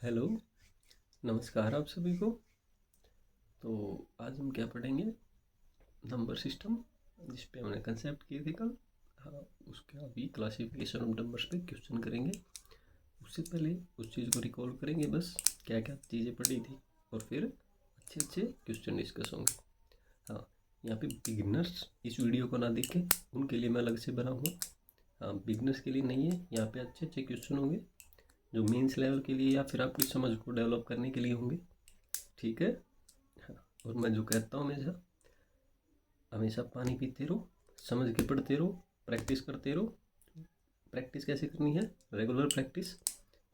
Hello, नमस्कार आप सभी को। तो आज हम क्या पढ़ेंगे? नंबर सिस्टम, जिस पे हमने कंसेप्ट किए थे कल। हाँ, उसके अभी क्लासिफिकेशन ऑफ नंबर्स पे क्वेश्चन करेंगे। उससे पहले उस चीज़ को रिकॉल करेंगे, बस क्या क्या चीज़ें पढ़ी थी, और फिर अच्छे अच्छे क्वेश्चन डिस्कस होंगे। हाँ, यहाँ पे बिगिनर्स इस वीडियो को ना देखें, उनके लिए मैं अलग से बनाऊँगा। हाँ, बिगिनर्स के लिए नहीं है, यहाँ पे अच्छे अच्छे क्वेश्चन होंगे जो मेंस लेवल के लिए या फिर आपकी समझ को डेवलप करने के लिए होंगे। ठीक है। हाँ, और मैं जो कहता हूँ हमेशा हमेशा पानी पीते रहो, समझ के पढ़ते रहो, प्रैक्टिस करते रहो। प्रैक्टिस कैसे करनी है? Regular practice.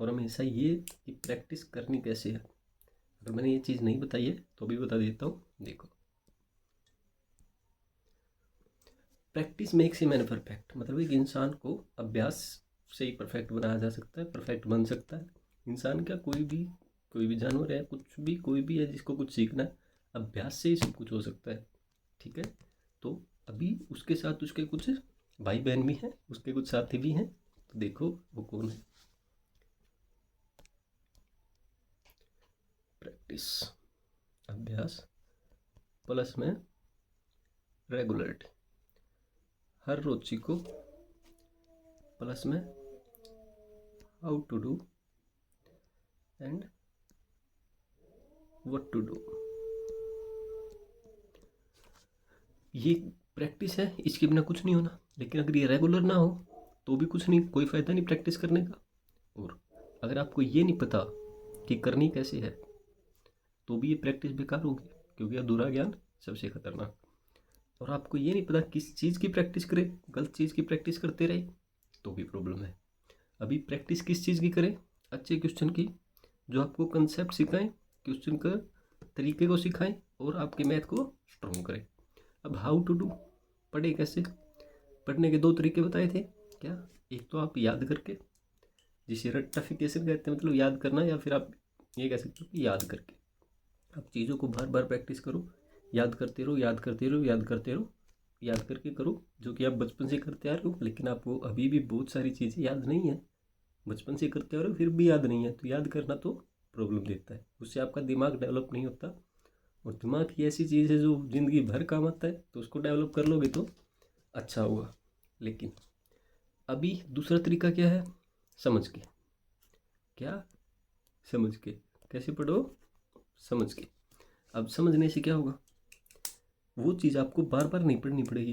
और हमेशा ये कि प्रैक्टिस करनी कैसे है, अगर मैंने ये चीज़ नहीं बताई है तो भी बता देता हूँ। देखो, practice makes a man perfect, मतलब एक इंसान को अभ्यास से ही परफेक्ट बनाया जा सकता है, परफेक्ट बन सकता है। इंसान क्या, कोई भी जानवर है, कुछ भी कोई भी है जिसको कुछ सीखना है, अभ्यास से ही सब कुछ हो सकता है। ठीक है। तो अभी उसके साथ उसके कुछ भाई बहन भी हैं, उसके कुछ साथी भी हैं। तो देखो वो कौन है। प्रैक्टिस, अभ्यास प्लस में रेगुलरिटी, हर रुचि को प्लस में how to do and what to do. ये प्रैक्टिस है, इसके बिना कुछ नहीं होना। लेकिन अगर ये रेगुलर ना हो तो भी कुछ नहीं, कोई फ़ायदा नहीं प्रैक्टिस करने का। और अगर आपको ये नहीं पता कि करनी कैसे है तो भी ये प्रैक्टिस बेकार होगी, क्योंकि अधूरा ज्ञान सबसे खतरनाक। और आपको ये नहीं पता किस चीज़ की प्रैक्टिस करें, गलत चीज़ की प्रैक्टिस करते रहे तो भी प्रॉब्लम है। अभी प्रैक्टिस किस चीज़ की करें? अच्छे क्वेश्चन की, जो आपको कंसेप्ट सिखाएं, क्वेश्चन का तरीके को सिखाएं और आपके मैथ को स्ट्रॉन्ग करें। अब हाउ टू डू पढ़े कैसे? पढ़ने के दो तरीके बताए थे क्या? एक तो आप याद करके, जिसे रट्टाफिकेशन कहते हैं, मतलब याद करना, या फिर आप ये कह सकते हो कि याद करके। आप चीज़ों को बार बार प्रैक्टिस करो, याद करते रहो, याद करते रहो, याद करते रहो, याद करके करो, जो कि आप बचपन से करते आ रहे हो। लेकिन आपको अभी भी बहुत सारी चीज़ें याद नहीं है, बचपन से करते आ रहे हो फिर भी याद नहीं है, तो याद करना तो प्रॉब्लम देता है, उससे आपका दिमाग डेवलप नहीं होता। और दिमाग की ऐसी चीज़ है जो ज़िंदगी भर काम आता है, तो उसको डेवलप कर लोगे तो अच्छा होगा। लेकिन अभी दूसरा तरीका क्या है? समझ के। क्या? समझ के। कैसे पढ़ो? समझ के। अब समझने से क्या होगा? वो चीज़ आपको बार बार नहीं पढ़नी पड़ेगी।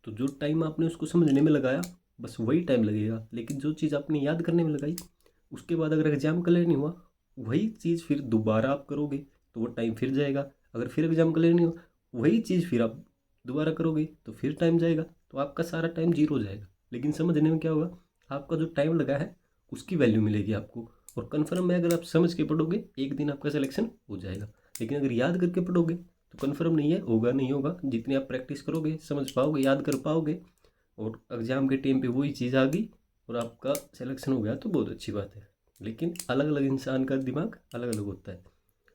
तो जो टाइम आपने उसको समझने में लगाया, बस वही टाइम लगेगा। लेकिन जो चीज़ आपने याद करने में लगाई, उसके बाद अगर एग्जाम क्लियर नहीं हुआ, वही चीज़ फिर दोबारा आप करोगे तो वो टाइम फिर जाएगा। अगर फिर एग्जाम क्लियर नहीं हुआ, वही चीज़ फिर आप दोबारा करोगे तो फिर टाइम जाएगा, तो आपका सारा टाइम जीरो हो जाएगा। लेकिन समझने में क्या होगा? आपका जो टाइम लगा है उसकी वैल्यू मिलेगी आपको। और कन्फर्म है, अगर आप समझ के पढ़ोगे एक दिन आपका सिलेक्शन हो जाएगा। लेकिन अगर याद करके पढ़ोगे तो कन्फर्म नहीं है, होगा नहीं होगा। जितनी आप प्रैक्टिस करोगे, समझ पाओगे, याद कर पाओगे, और एग्ज़ाम के टाइम पे वही चीज़ आ गई और आपका सिलेक्शन हो गया तो बहुत अच्छी बात है। लेकिन अलग अलग इंसान का दिमाग अलग अलग होता है।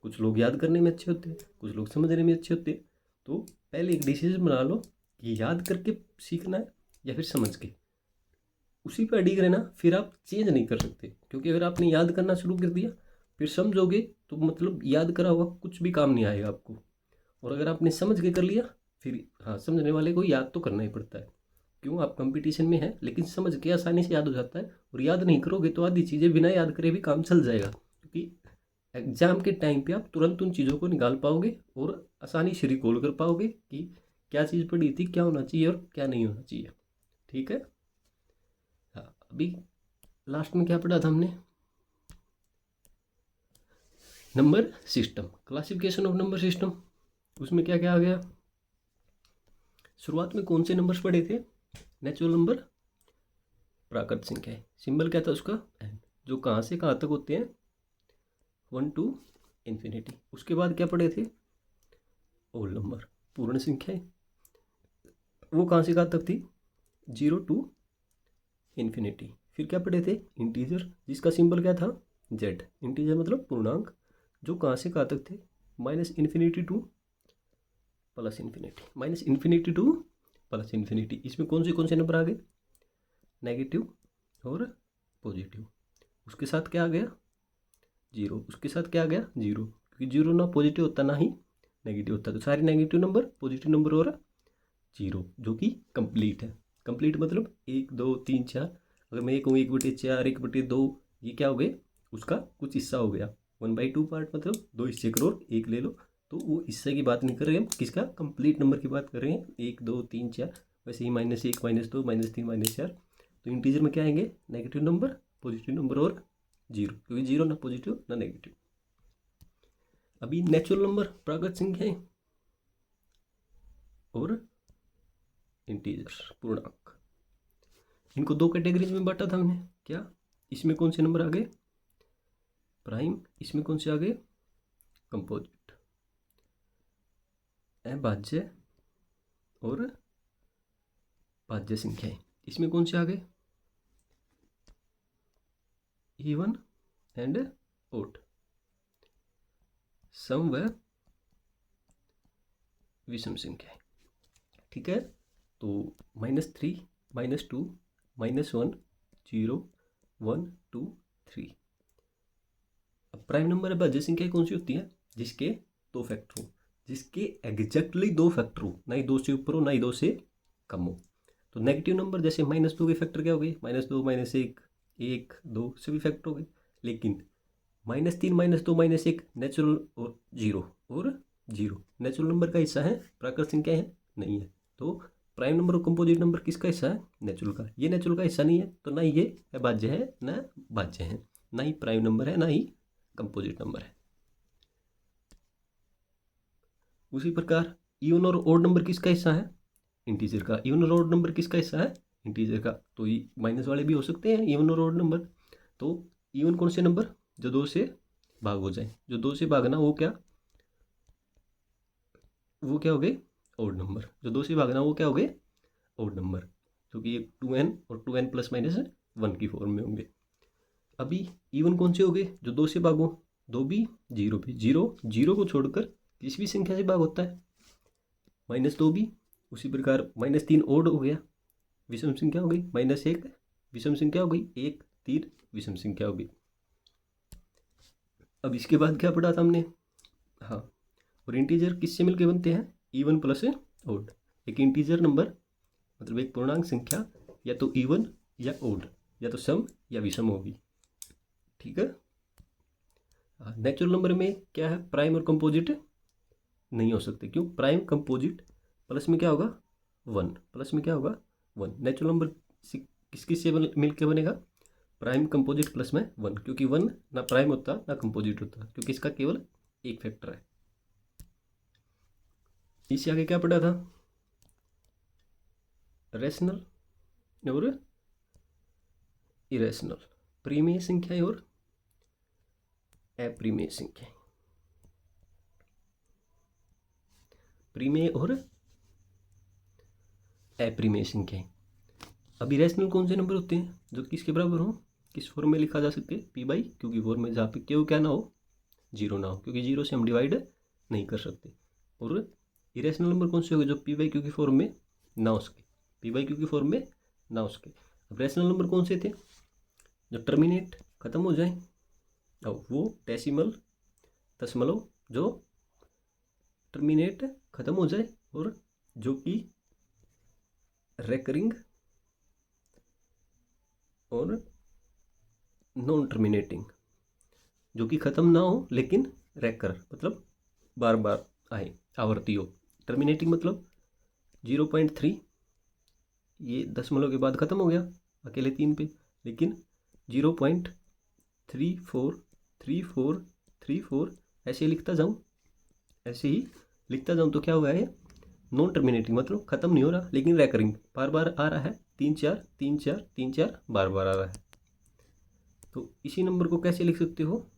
कुछ लोग याद करने में अच्छे होते हैं, कुछ लोग समझने में अच्छे होते हैं। तो पहले एक डिसीजन बना लो कि याद करके सीखना है या फिर समझ के। उसी पर अडिग रहना, फिर आप चेंज नहीं कर सकते। क्योंकि अगर आपने याद करना शुरू कर दिया फिर समझोगे तो मतलब याद करा हुआ कुछ भी काम नहीं आएगा आपको। और अगर आपने समझ के कर लिया, फिर हाँ, समझने वाले को याद तो करना ही पड़ता है। क्यों? आप कंपटीशन में हैं, लेकिन समझ के आसानी से याद हो जाता है। और याद नहीं करोगे तो आधी चीज़ें बिना याद करे भी काम चल जाएगा, क्योंकि एग्जाम के टाइम पे आप तुरंत उन चीज़ों को निकाल पाओगे और आसानी से रिकॉल कर पाओगे कि क्या चीज़ पढ़ी थी, क्या होना चाहिए और क्या नहीं होना चाहिए। ठीक है। हाँ, अभी लास्ट में क्या पढ़ा था हमने? Number system, classification of number system. उसमें क्या क्या आ गया? शुरुआत में कौन से नंबर्स पढ़े थे? नेचुरल नंबर, प्राकृत संख्या, सिंबल क्या था उसका? एन। जो कहाँ से कहाँ तक होते हैं? 1 to इन्फिनिटी। उसके बाद क्या पढ़े थे? होल नंबर, पूर्ण संख्याएं। वो कहाँ से कहाँ तक थी? 0 to इन्फिनिटी। फिर क्या पढ़े थे? इंटीजर, जिसका सिंबल क्या था? जेड। इंटीजर मतलब पूर्णांक, जो कहाँ से कहाँ तक थे? Minus infinity two plus infinity, minus infinity two plus infinity. इसमें कौन से नंबर आ गए? नेगेटिव और पॉजिटिव। उसके साथ क्या आ गया? जीरो, उसके साथ क्या आ गया, जीरो, क्योंकि जीरो ना पॉजिटिव होता ना ही नेगेटिव होता, तो सारे नेगेटिव नंबर, पॉजिटिव नंबर और जीरो, जो कि कंप्लीट है। कंप्लीट मतलब 1 2 3 4, अगर मैं ये कहूँ 1/4 1/2, ये क्या हो गए, उसका कुछ हिस्सा हो गया। 1/2 पार्ट मतलब 2 हिस्से करो और एक ले लो, तो वो हिस्से की बात नहीं कर रहे हम, किसका, कंप्लीट नंबर की बात कर रहे हैं। 1 2 3 4, वैसे ही -1 -2 -3 -4, तो इंटीजर में क्या आएंगे, नेगेटिव नंबर, पॉजिटिव नंबर और जीरो, क्योंकि जीरो ना पॉजिटिव ना नेगेटिव। अभी नेचुरल नंबर, प्राकृत संख्याएं और इंटीजर, पूर्णांक, इनको दो कैटेगरीज में बांटा था हमने। क्या, इसमें कौन से नंबर आ गए, प्राइम, इसमें कौन से आ गए, कंपोजिट, अभाज्य और भाज्य संख्याएं, इसमें कौन से आ गए, इवन एंड ओड, सम व विषम संख्याएं। ठीक है, तो -3 -2 -1 0 1 2 3। अब प्राइम नंबर है भाज्य संख्या कौन सी होती है, जिसके दो फैक्टर हो, जिसके एग्जैक्टली दो फैक्टर हो, ना ही दो से ऊपर हो ना ही दो से कम हो। तो नेगेटिव नंबर जैसे -2 के फैक्टर क्या हो गए, -2 -1 1 2 सभी फैक्टर हो गए, लेकिन -3 -2 -1 नेचुरल और जीरो नेचुरल नंबर का हिस्सा है, प्राकृत संख्या है नहीं है। तो प्राइम नंबर और कंपोजिट नंबर किसका हिस्सा है, नेचुरल का। ये नेचुरल का हिस्सा नहीं है, तो ना ही ये अभाज्य है ना भाज्य है, ना ही प्राइम नंबर है ना ही कंपोजिट नंबर है। उसी प्रकार इवन और ओड नंबर किसका हिस्सा है, इंटीजर का। इवन और ओड नंबर किसका हिस्सा है, इंटीजर का। तो ये माइनस वाले भी हो सकते हैं इवन और ओड नंबर। तो इवन कौन से नंबर, जो दो से भाग हो जाए, जो दो से भागना वो क्या हो गए, ओड नंबर। जो दो से भागना वो क्या हो गए, ओड नंबर, जो कि 2n और 2n प्लस माइनस 1 की फॉर्म में होंगे। अभी इवन कौन से हो गए, जो दो से भागो, दो भी जीरो भी, जीरो को छोड़कर किसी भी संख्या से भाग होता है। -2 भी, उसी प्रकार -3 ओड हो गया, विषम संख्या हो गई। -1 विषम संख्या हो गई, 1 3 विषम संख्या हो गई। अब इसके बाद क्या पढ़ा था हमने, हाँ, और इंटीजर किससे मिलके बनते हैं, इवन प्लस ओड। एक इंटीजर नंबर मतलब एक पूर्णांक संख्या या तो इवन या ओड, या तो सम या विषम होगी। ठीक है, नेचुरल नंबर में क्या है, प्राइम और कंपोजिट नहीं हो सकते। क्यों, प्राइम कंपोजिट प्लस में क्या होगा 1, प्लस में क्या होगा 1। नेचुरल नंबर किस किस से मिल के बनेगा, प्राइम कंपोजिट प्लस में 1, क्योंकि 1 ना प्राइम होता ना कंपोजिट होता, क्योंकि इसका केवल एक फैक्टर है। इससे आगे क्या पढ़ा था, रैशनल और इरेशनल, प्रीमेय संख्याएं और अप्रीमेय संख्याएं, प्रीमेय और अप्रीमेय संख्याएं। अब इरेशनल कौन से नंबर होते हैं, जो किसके बराबर हो, किस फॉर्म में लिखा जा सकते हैं, p बाई क्यू की फॉर्म में, जहाँ पे क्यू क्या ना हो, जीरो ना हो, क्योंकि जीरो से हम डिवाइड नहीं कर सकते। और इरेशनल नंबर कौन से हो गए, जो p बाई क्यू की फॉर्म में ना हो सके, p बाई क्यू की फॉर्म में ना हो सके। अब रैशनल नंबर कौन से थे, जो टर्मिनेट खत्म हो जाए, अब वो डेसिमल दशमलव जो टर्मिनेट खत्म हो जाए, और जो कि रेकरिंग और नॉन टर्मिनेटिंग, जो कि खत्म ना हो लेकिन रेकर मतलब बार बार आए, आवर्ती हो। टर्मिनेटिंग मतलब 0.3, ये दशमलव के बाद खत्म हो गया अकेले 3 पे, लेकिन 0.343434 ऐसे लिखता जाऊँ, ऐसे ही लिखता जाऊँ तो क्या होगा, ये नॉन टर्मिनेटिंग मतलब खत्म नहीं हो रहा लेकिन रेकरिंग बार बार आ रहा है, 3 4 3 4 3 4 बार बार आ रहा है। तो इसी नंबर को कैसे लिख सकते हो,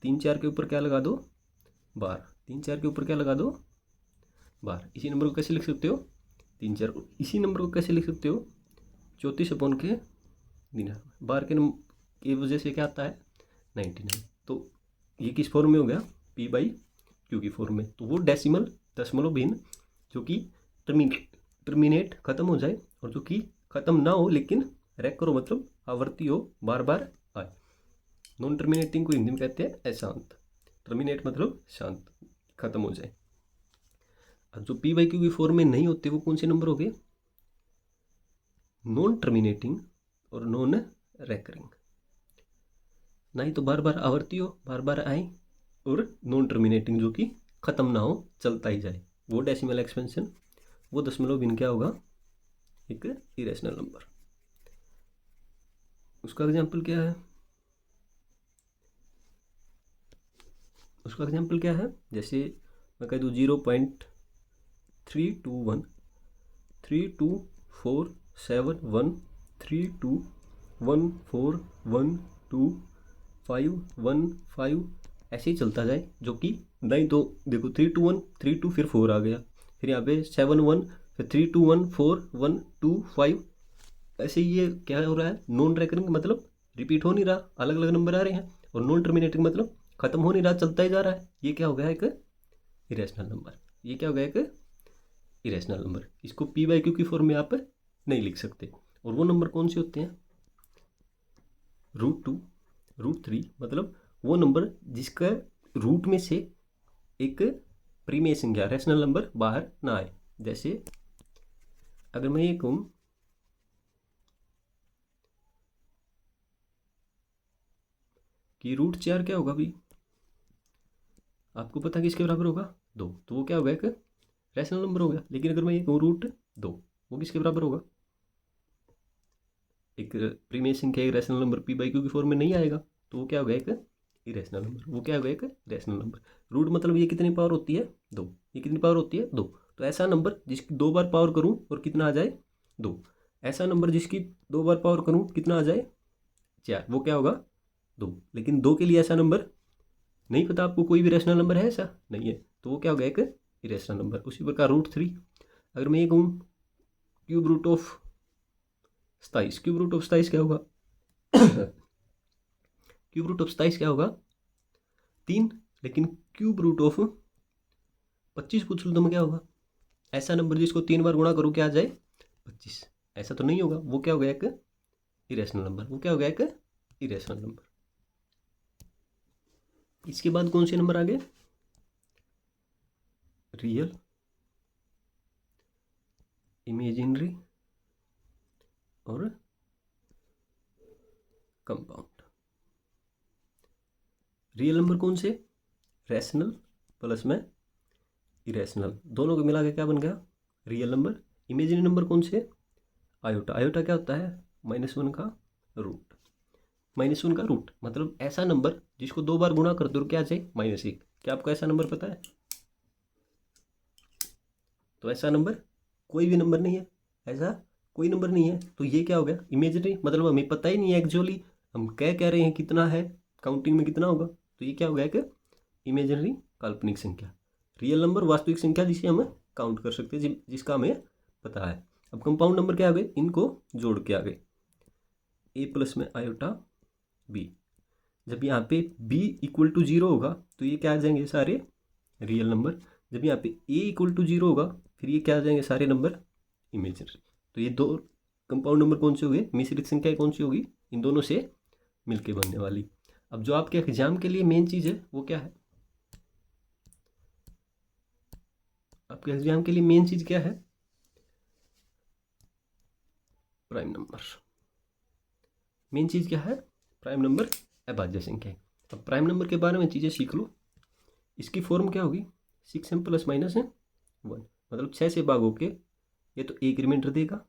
3 4 के ऊपर क्या लगा दो, बार, 3 4 के ऊपर क्या लगा दो, बार। इसी नंबर को कैसे लिख सकते हो, 3 4। इसी नंबर को कैसे लिख सकते हो, 34 के दिन, बार के वजह से क्या आता है 99। तो ये किस फॉर्म में हो गया, p बाई क्यू की फॉर्म में। तो वो डेसिमल दशमलव भिन्न, जो कि टर्मिनेट खत्म हो जाए और जो कि खत्म ना हो लेकिन रेकर हो मतलब आवर्ती हो, बार बार आए। नॉन टर्मिनेटिंग को हिंदी में कहते हैं अशांत। टर्मिनेट मतलब शांत, खत्म हो जाए। अब जो पी बाई क्यू की फॉर्म में नहीं होते वो कौन से नंबर हो गए? नॉन टर्मिनेटिंग और नॉन रेकरिंग। ना ही तो बार बार आवर्ती हो, बार बार आए, और नॉन टर्मिनेटिंग जो कि खत्म ना हो, चलता ही जाए। वो डेसिमल एक्सपेंशन, वो दशमलव भिन्न क्या होगा? एक इरेशनल नंबर। उसका एग्जाम्पल क्या है? उसका एग्जाम्पल क्या है? जैसे मैं कह दूँ 0.321 324713214125115 ऐसे ही चलता जाए, जो कि नहीं तो देखो 321 32 फिर 4 आ गया, फिर यहाँ पे 71, फिर 321 4125, ऐसे ये क्या हो रहा है? नॉन रेकरिंग मतलब रिपीट हो नहीं रहा, अलग अलग नंबर आ रहे हैं। और नॉन टर्मिनेटिंग मतलब खत्म हो नहीं रहा, चलता ही जा रहा है। ये क्या हो गया? एक इरेशनल नंबर। ये क्या हो गया? एक इरेशनल नंबर। इसको पी बाई क्यू की फॉर्म में आप नहीं लिख सकते। और वो नंबर कौन से होते हैं? √2, √3, मतलब वो नंबर जिसका रूट में से एक प्रीमेय संख्या रैशनल नंबर बाहर ना आए। जैसे अगर मैं ये कहूँ कि √4 क्या होगा भाई? आपको पता है किसके बराबर होगा? 2। तो वो क्या होगा? एक रैशनल नंबर हो गया। लेकिन अगर मैं ये कहूँ √2, वो किसके बराबर होगा? एक प्रीमेय संख्या एक rational number P by Q की फॉर्म में नहीं आएगा, तो वो क्या होगा? एक इरेशनल नंबर। वो क्या होगा? एक रैशनल नंबर। रूट मतलब ये कितनी पावर होती है? 2। ये कितनी पावर होती है? 2। तो ऐसा नंबर जिसकी 2 बार पावर करूँ और कितना आ जाए? 2। ऐसा नंबर जिसकी 2 बार पावर करूँ कितना आ जाए? 4। वो क्या होगा? 2। लेकिन 2 के लिए ऐसा नंबर नहीं पता आपको, कोई भी रैशनल नंबर है ऐसा? नहीं है, तो वो क्या होगा? एक इरेशनल नंबर। उसी प्रकार √3, अगर मैं ये कहूँ cube root of 27, cube root of 27 क्या होगा? क्यूब रूट ऑफ 27 क्या होगा? 3। लेकिन क्यूब रूट ऑफ 25 पूछ लो तो मैं क्या होगा? ऐसा नंबर जिसको 3 बार गुणा करूँ क्या आ जाए? 25। ऐसा तो नहीं होगा। वो क्या हो गया? एक इरेशनल नंबर। वो क्या हो गया? एक इरेशनल नंबर। इसके बाद कौन से नंबर आ गए? रियल, इमेजिनरी और कंपाउंड। रियल नंबर कौन से? रैशनल प्लस में इरेशनल, दोनों को मिला के क्या बन गया? Real number. इमेजिनरी नंबर कौन से? आयोटा। आयोटा क्या होता है? -1 का रूट। -1 का रूट मतलब ऐसा नंबर जिसको 2 बार गुणा कर दो क्या आ जाए? -1। क्या आपको ऐसा नंबर पता है? तो ऐसा नंबर कोई भी नंबर नहीं है। ऐसा कोई नंबर नहीं है। तो ये क्या हो गया? इमेजिनरी, मतलब हमें पता ही नहीं है एक्चुअली हम कह रहे हैं कितना है, काउंटिंग में कितना होगा। तो ये क्या हो गया? कि इमेजिनरी काल्पनिक संख्या। रियल नंबर वास्तविक संख्या जिसे हम काउंट कर सकते हैं, जिसका हमें पता है। अब कंपाउंड नंबर क्या आ गए? इनको जोड़ के आ गए। a प्लस में आयोटा b। जब यहाँ पे b इक्वल टू 0 होगा तो ये क्या आ जाएंगे? सारे रियल नंबर। जब यहाँ पे a इक्वल टू 0 होगा फिर ये क्या आ जाएंगे? सारे नंबर इमेजिनरी। तो ये दो कंपाउंड नंबर कौन से हो गए? मिश्रित संख्या कौन सी होगी? इन दोनों से मिलके बनने वाली। अब जो आपके एग्जाम के लिए मेन चीज़ है वो क्या है? आपके एग्जाम के लिए मेन चीज़ क्या है? Prime number. मेन चीज़ क्या है? प्राइम नंबर अभाज्य संख्या। अब प्राइम नंबर के बारे में चीज़ें सीख लो। इसकी फॉर्म क्या होगी? 6m + -1, मतलब 6 से भाग होके ये तो 1 रिमाइंडर देगा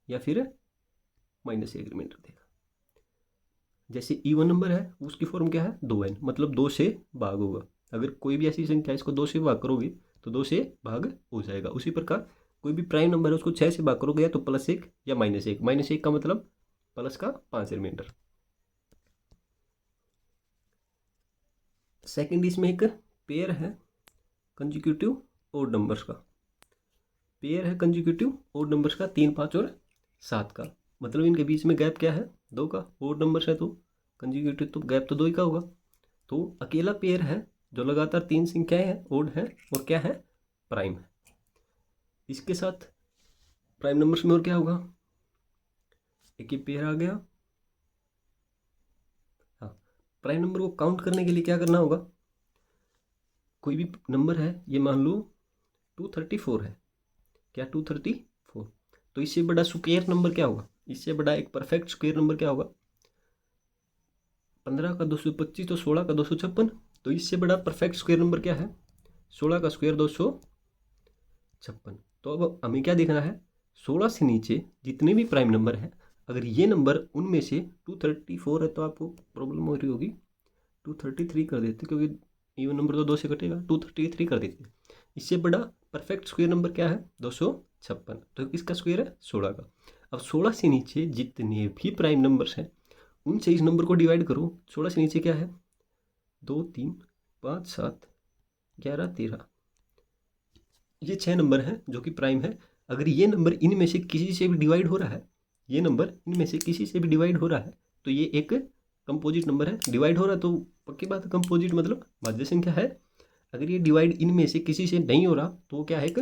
या फिर -1 रिमाइंडर देगा। जैसे इवन नंबर है उसकी फॉर्म क्या है? 2n, मतलब 2 से भाग होगा। अगर कोई भी ऐसी संख्या इसको 2 से भाग करोगे तो 2 से भाग हो जाएगा। उसी प्रकार कोई भी प्राइम नंबर है उसको 6 से भाग करोगे या तो +1 या -1। -1 का मतलब प्लस का 5 रिमाइंडर। सेकंड, इसमें एक पेयर है कंजिक्यूटिव ओड नंबर्स का। पेयर है कंजिक्यूटिव ओड नंबर्स का 3, 5 और 7 का। मतलब इनके बीच में गैप क्या है? 2 का। ओड नंबर्स है तो कंजिक्यूटिव तो गैप तो 2 ही का होगा। तो अकेला पेयर है जो लगातार 3 संख्याएं हैं, ओड है, और क्या है? प्राइम है। इसके साथ प्राइम नंबर्स में और क्या होगा? एक ये पेयर आ गया। हाँ, प्राइम नंबर को काउंट करने के लिए क्या करना होगा, कोई भी नंबर है, ये मान लो 234 है, क्या 234, तो इससे बड़ा स्क्वायर नंबर क्या होगा, इससे बड़ा एक परफेक्ट स्क्वायर नंबर क्या होगा, 15 का 225 तो 16 का 256, तो इससे बड़ा परफेक्ट स्क्वायर नंबर क्या है, 16 का स्क्वायर 256। तो अब हमें क्या देखना है, 16 से नीचे जितने भी प्राइम नंबर हैं, अगर ये नंबर उनमें से 234 है तो आपको प्रॉब्लम हो रही होगी, 233 कर देते, क्योंकि इवन नंबर तो 2 से कटेगा, 233 कर देते। इससे बड़ा परफेक्ट स्क्वायर नंबर क्या है, 256, तो किसका स्क्वायर है, 16 का। अब 16 से नीचे जितने भी प्राइम नंबर्स हैं उनसे इस नंबर को डिवाइड करो। 16 से नीचे क्या है, 2 3 5 7 11 13, ये 6 नंबर हैं जो कि प्राइम है। अगर ये नंबर इनमें से किसी से भी डिवाइड हो रहा है, ये नंबर इनमें से किसी से भी डिवाइड हो रहा है, तो ये एक कंपोजिट नंबर है। डिवाइड हो रहा है तो पक्की बात है, कंपोजिट मतलब भाज्य संख्या है। अगर ये डिवाइड इनमें से किसी से नहीं हो रहा तो क्या है, एक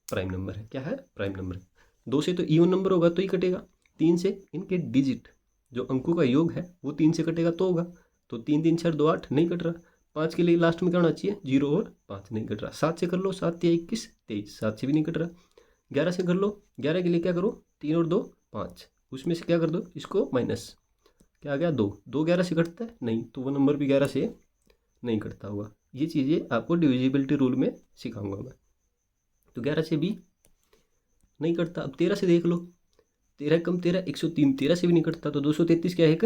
प्राइम नंबर है। क्या है, प्राइम नंबर है। 2 से तो इवन नंबर होगा तो ही कटेगा, 3 से इनके डिजिट जो अंकों का योग है वो 3 से कटेगा तो होगा, तो 3 3 4 2 8 नहीं कट रहा। 5 के लिए लास्ट में क्या होना चाहिए, 0 और 5 नहीं कट रहा। 7 से कर लो, 7 या 21 23, 7 से भी नहीं कट रहा। 11 से कर लो, 11 के लिए क्या करो, 3 और 2 5, उसमें से क्या कर दो, इसको माइनस, क्या आ गया 2, 2 11 से कटता है नहीं, तो वो नंबर भी 11 से नहीं कटता हुआ। ये चीज़ें आपको डिविजिबिलिटी रूल में सिखाऊंगा मैं। तो 11 से भी नहीं कटता। अब 13 से देख लो, 13 कम 13 103, 13 से भी नहीं कटता, तो 233 क्या है, एक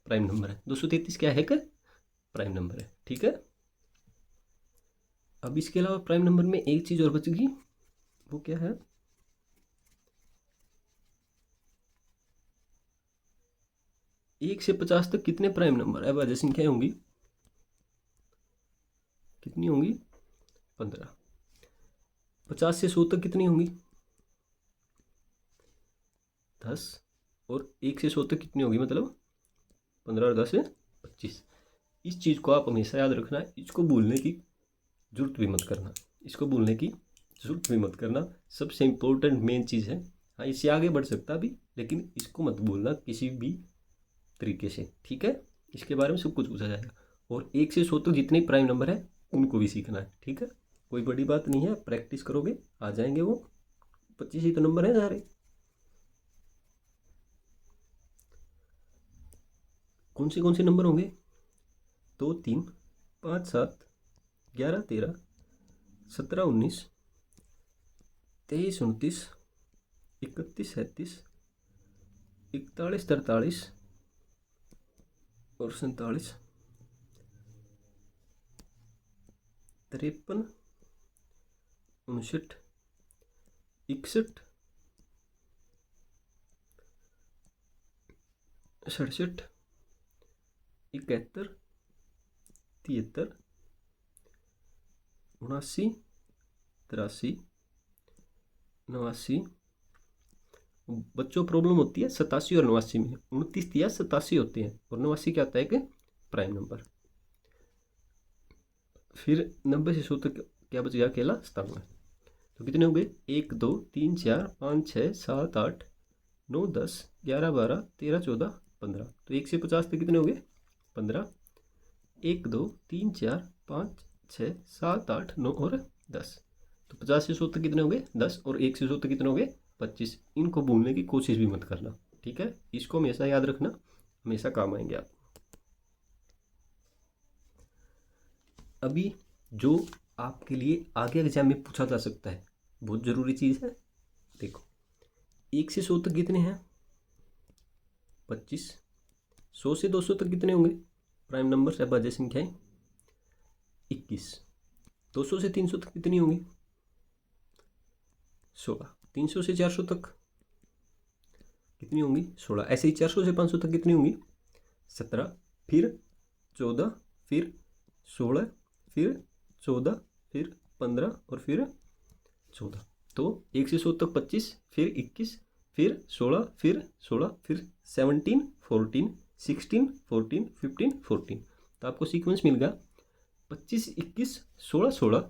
प्राइम नंबर है। 233 क्या है, एक प्राइम नंबर है। ठीक है, अब इसके अलावा प्राइम नंबर में एक चीज़ और बचेगी, वो क्या है, 1 से 50 तक कितने प्राइम नंबर अभाज्य संख्याएं होंगी, कितनी होंगी, 15। 50 से 100 तक कितनी होंगी, 10। और 1 से 100 तक कितनी होगी, मतलब 15 और 10 है 25। इस चीज़ को आप हमेशा याद रखना है, इसको भूलने की जरूरत भी मत करना, इसको भूलने की जरूरत भी मत करना। सबसे इम्पोर्टेंट मेन चीज़ है। हाँ, इससे आगे बढ़ सकता भी, लेकिन इसको मत भूलना किसी भी तरीके से। ठीक है, इसके बारे में सब कुछ पूछा जाएगा। और 1 से 100 तक जितने प्राइम नंबर है उनको भी सीखना है। ठीक है, कोई बड़ी बात नहीं है, प्रैक्टिस करोगे आ जाएंगे वो। 25 ही तो नंबर है सारे। कौन से नंबर होंगे, 2 3 5 7 11 13 17 19 23 29 31 37 41 43 और 47 53 59 61 67 71 73 79 83 89। बच्चों प्रॉब्लम होती है 87 और 89 में, 29 या 87 होते हैं और 89 क्या होता है कि प्राइम नंबर। फिर 90 से 100 तक क्या बच गया, अकेला 97। तो कितने हो गए, 1 2 3 4 5 6 7 8 9 10 11 12 13 14 15। तो 1 से 50 तक कितने हो गए, 15। 1 2 3 4 5 6 7 8 9 और 10। तो 50 से 100 तक कितने हो गए, 10। और 1 से 100 तक कितने हो गए, 25। इनको भूलने की कोशिश भी मत करना। ठीक है, इसको हमेशा याद रखना, हमेशा काम आएंगे आप। अभी जो आपके लिए आगे एग्जाम में पूछा जा सकता है, बहुत ज़रूरी चीज़ है। देखो, 1 से 100 तक कितने हैं, 25। 100 से 200 तक कितने होंगे प्राइम नंबर अभाज्य संख्याएं, 21। 200 से 300 तक कितनी होंगी, 16। 300 से 400 तक कितनी होंगी, 16। ऐसे ही 400 से 500 तक कितनी होंगी, 17। फिर 14, फिर 16, फिर 14, फिर 15 और फिर 14। तो 1 से 100 तक 25, फिर 21, फिर 16, फिर 16, फिर 17 14 16 14 15 14। तो आपको सीक्वेंस मिल गया 25 21 16 16,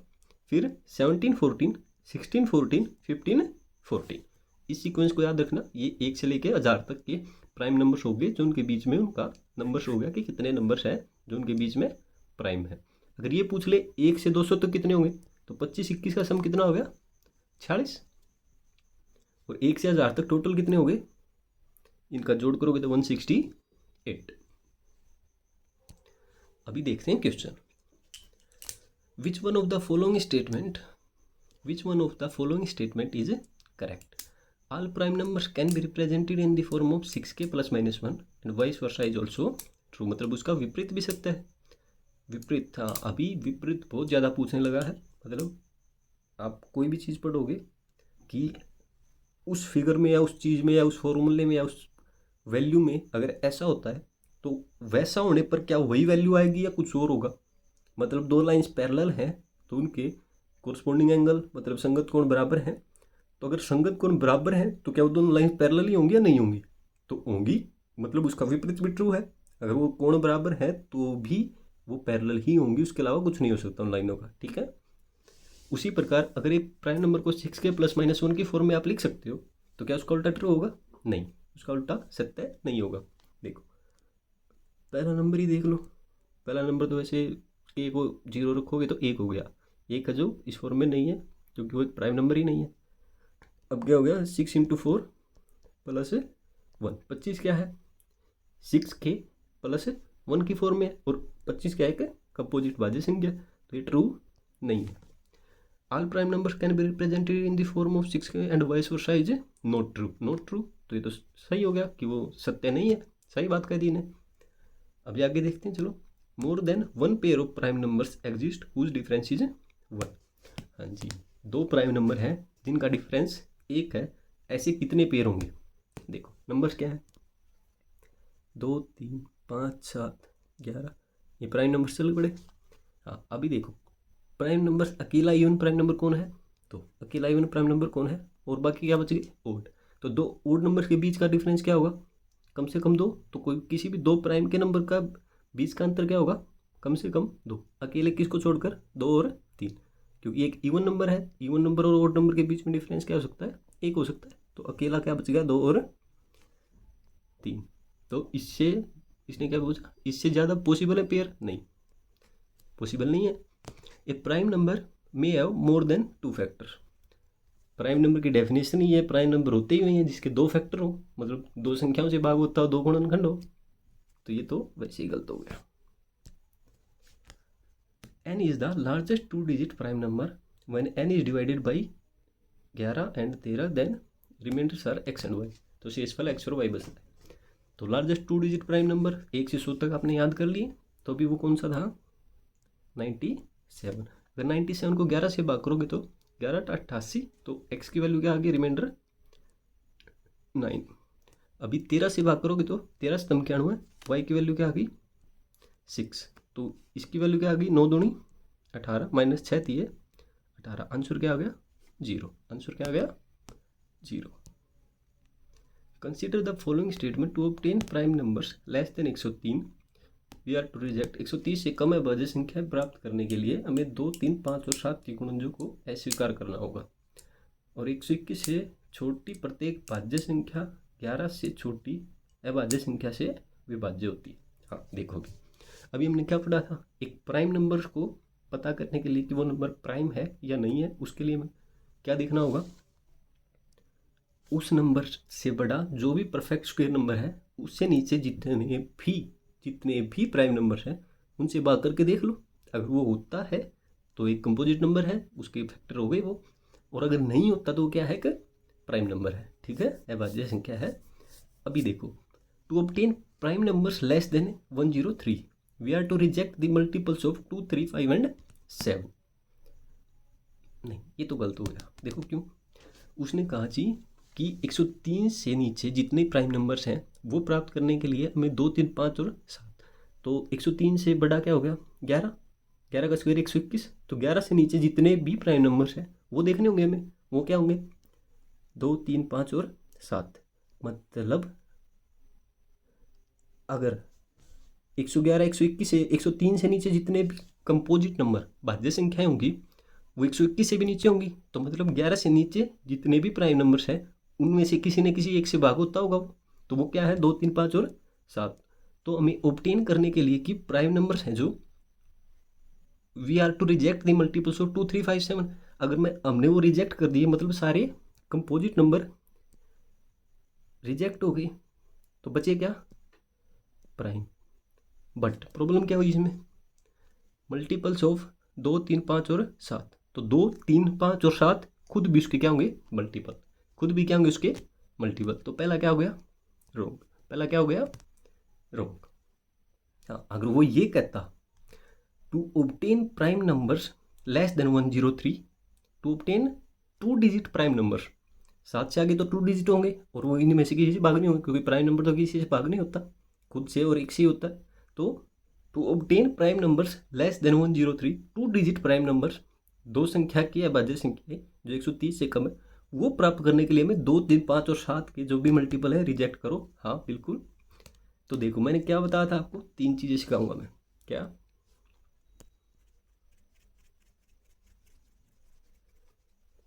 फिर 17 14 16 14 15 14। इस सीक्वेंस को याद रखना। ये 1 से लेकर 1000 तक के प्राइम नंबर्स हो गए, जो उनके बीच में उनका नंबर्स हो गया कि कितने नंबर्स हैं जो उनके बीच में प्राइम है। अगर ये पूछ ले 1 से 200 तक कितने होंगे, तो 25 21 का सम कितना हो गया 46, और 1 से 1000 तक टोटल कितने हो गए, इनका जोड़ करोगे तो 168। अभी देखते हैं question. Which one of the following statement is correct. All prime numbers can be represented in the form of 6k + -1 and vice versa is also true. मतलब उसका विपरीत भी सकता है। विपरीत था, अभी विपरीत बहुत ज़्यादा पूछने लगा है। मतलब आप कोई भी चीज़ पढ़ोगे कि उस फिगर में या उस चीज़ में या उस फॉर्मूले में या उस वैल्यू में अगर ऐसा होता है तो वैसा होने पर क्या वही वैल्यू आएगी या कुछ और होगा। मतलब दो लाइंस पैरेलल हैं तो उनके कोरस्पॉन्डिंग एंगल मतलब संगत कोण बराबर हैं। तो अगर संगत कोण बराबर हैं तो क्या वो दोनों लाइंस पैरेलल ही होंगी या नहीं होंगी, तो होंगी। मतलब उसका विपरीत भी ट्रू है। अगर वो कोण बराबर है तो भी वो पैरेलल ही होंगी, उसके अलावा कुछ नहीं हो सकता उन लाइनों का। ठीक है। उसी प्रकार अगर एक प्राइम नंबर को 6k + -1 की फॉर्म में आप लिख सकते हो तो क्या उसका उल्टा ट्रू होगा? नहीं, उसका उल्टा सत्य नहीं होगा। देखो पहला नंबर ही देख लो। पहला नंबर तो वैसे ए को 0 रखोगे तो 1 हो गया। 1 का जो इस फॉर्म में नहीं है क्योंकि वो एक प्राइम नंबर ही नहीं है। अब क्या हो गया 6 × 4 + 1, 25 क्या है 6k + 1 की फॉर्म में है और 25 क्या है कि कंपोजिट भाज्य संख्या, तो ये ट्रू नहीं है। All prime numbers can be represented in the form of 6k and vice versa is not true. Not true तो ये तो सही हो गया कि वो सत्य नहीं है। सही बात कह दी ने। अभी आगे देखते हैं। चलो, more than 1 pair of prime numbers exist whose difference is 1। हाँ जी, 2 प्राइम नंबर हैं जिनका डिफरेंस 1 है। ऐसे कितने पेयर होंगे? देखो नंबर्स क्या है 2 3 5 7 11, ये प्राइम नंबर चल पड़े। हाँ अभी देखो प्राइम नंबर अकेला इवन प्राइम नंबर कौन है, तो अकेला इवन प्राइम नंबर कौन है और बाकी क्या बच गए ओड। तो 2 ओड नंबर के बीच का डिफरेंस क्या होगा? कम से कम 2। तो कोई किसी भी 2 प्राइम के नंबर का बीच का अंतर क्या होगा? कम से कम 2। अकेले किसको छोड़कर 2 और 3, क्योंकि एक इवन नंबर है। इवन नंबर और ओड नंबर के बीच में डिफरेंस क्या हो सकता है? 1 हो सकता है। तो अकेला क्या बच गया 2 और 3। तो इसने क्या पूछा, इससे ज़्यादा पॉसिबल है पेयर? नहीं, पॉसिबल नहीं है। ए प्राइम नंबर में have more than 2 factor. Prime number की डेफिनेशन ही है प्राइम नंबर होते ही हुए हैं जिसके 2 फैक्टर हो, मतलब 2 संख्याओं से भाग होता हो, 2 गुणनखंड हो। तो ये तो वैसे ही गलत हो गया। n is the largest 2 digit prime number when n is divided by 11 and 13 then remainders are x and y। तो शेषफल x और y बचता है। तो लार्जेस्ट 2 डिजिट प्राइम नंबर 1 से 100 तक आपने याद कर लिए। तो अभी वो कौन सा था 97। अगर 97 को 11 से भाग करोगे तो 11 × 88, तो x की वैल्यू क्या आ गई रिमाइंडर 9। अभी 13 से भाग करोगे तो 13 स्तंभ क्या हुआ, y की वैल्यू क्या आ गई 6। तो इसकी वैल्यू क्या आ गई 9 दूनी 18 -6 थी 18। आंसर क्या आ गया 0। आंसर क्या आ गया 0। Consider the following statement to obtain prime numbers less than 103 we are to reject. 130 से कम अभाज्य संख्या प्राप्त करने के लिए हमें 2 3 5 और 7 के गुणनजों को अस्वीकार करना होगा और 121 से छोटी प्रत्येक भाज्य संख्या 11 से छोटी अभाज्य संख्या से विभाज्य होती है। हाँ देखोगे अभी हमने क्या पढ़ा था, एक प्राइम नंबर को पता करने के लिए कि वो नंबर प्राइम है या नहीं है, उसके लिए हमें क्या देखना होगा, उस नंबर से बड़ा जो भी परफेक्ट स्क्वायर नंबर है उससे नीचे जितने भी प्राइम नंबर हैं उनसे भाग करके देख लो। अगर वो होता है तो एक कंपोजिट नंबर है, उसके फैक्टर हो गए वो, और अगर नहीं होता तो क्या है कि प्राइम नंबर है। ठीक है, अभाज्य संख्या है। अभी देखो to obtain prime numbers less than 103 we are to reject the multiples of 2 3 5 and 7। नहीं ये तो गलत हो गया। देखो क्यों, उसने कहा जी कि 103 से नीचे जितने प्राइम नंबर्स हैं वो प्राप्त करने के लिए हमें 2 3 5 और 7। तो 103 से बड़ा क्या हो गया 11, 11 का स्क्वायर 121। तो 11 से नीचे जितने भी प्राइम नंबर्स हैं वो देखने होंगे हमें। वो क्या होंगे 2 3 5 और 7। मतलब अगर 111 121 से 103 से नीचे जितने भी कंपोजिट नंबर भाज्य संख्याएं होंगी वो 121 से भी नीचे होंगी। तो मतलब 11 से नीचे जितने भी प्राइम नंबर्स हैं उनमें से किसी न किसी एक से भाग होता होगा वो। तो वो क्या है 2 3 5 और 7। तो हमें ऑब्टेन करने के लिए कि प्राइम नंबर्स हैं जो we are to reject the multiples of 2 3 5 7, अगर हमने वो रिजेक्ट कर दिए मतलब सारे कंपोजिट नंबर रिजेक्ट हो गए, तो बचे क्या, प्राइम। बट प्रॉब्लम क्या हुई इसमें, मल्टीपल्स ऑफ 2 3 5 और 7, तो 2 3 5 और 7 खुद भी उसके क्या होंगे, मल्टीपल, खुद भी क्या होंगे उसके मल्टीपल। तो पहला क्या हो गया, रोंग। पहला क्या हो गया, रोंग। हाँ, अगर वो ये कहता to obtain prime numbers less than 103, to obtain 2 digit prime numbers, 7 से आगे तो 2 डिजिट होंगे और वो इनमें से किसी से भाग नहीं होंगे, क्योंकि प्राइम नंबर तो किसी से भाग नहीं होता, खुद से और एक से ही होता है। तो to obtain prime numbers less than 103, 2 digit prime numbers, दो संख्या की अभाज्य संख्या जो 130 से कम है, वो प्राप्त करने के लिए हमें 2 3 5 और 7 के जो भी मल्टीपल है रिजेक्ट करो। हाँ बिल्कुल। तो देखो मैंने क्या बताया था आपको, 3 चीज़ें सिखाऊंगा मैं। क्या,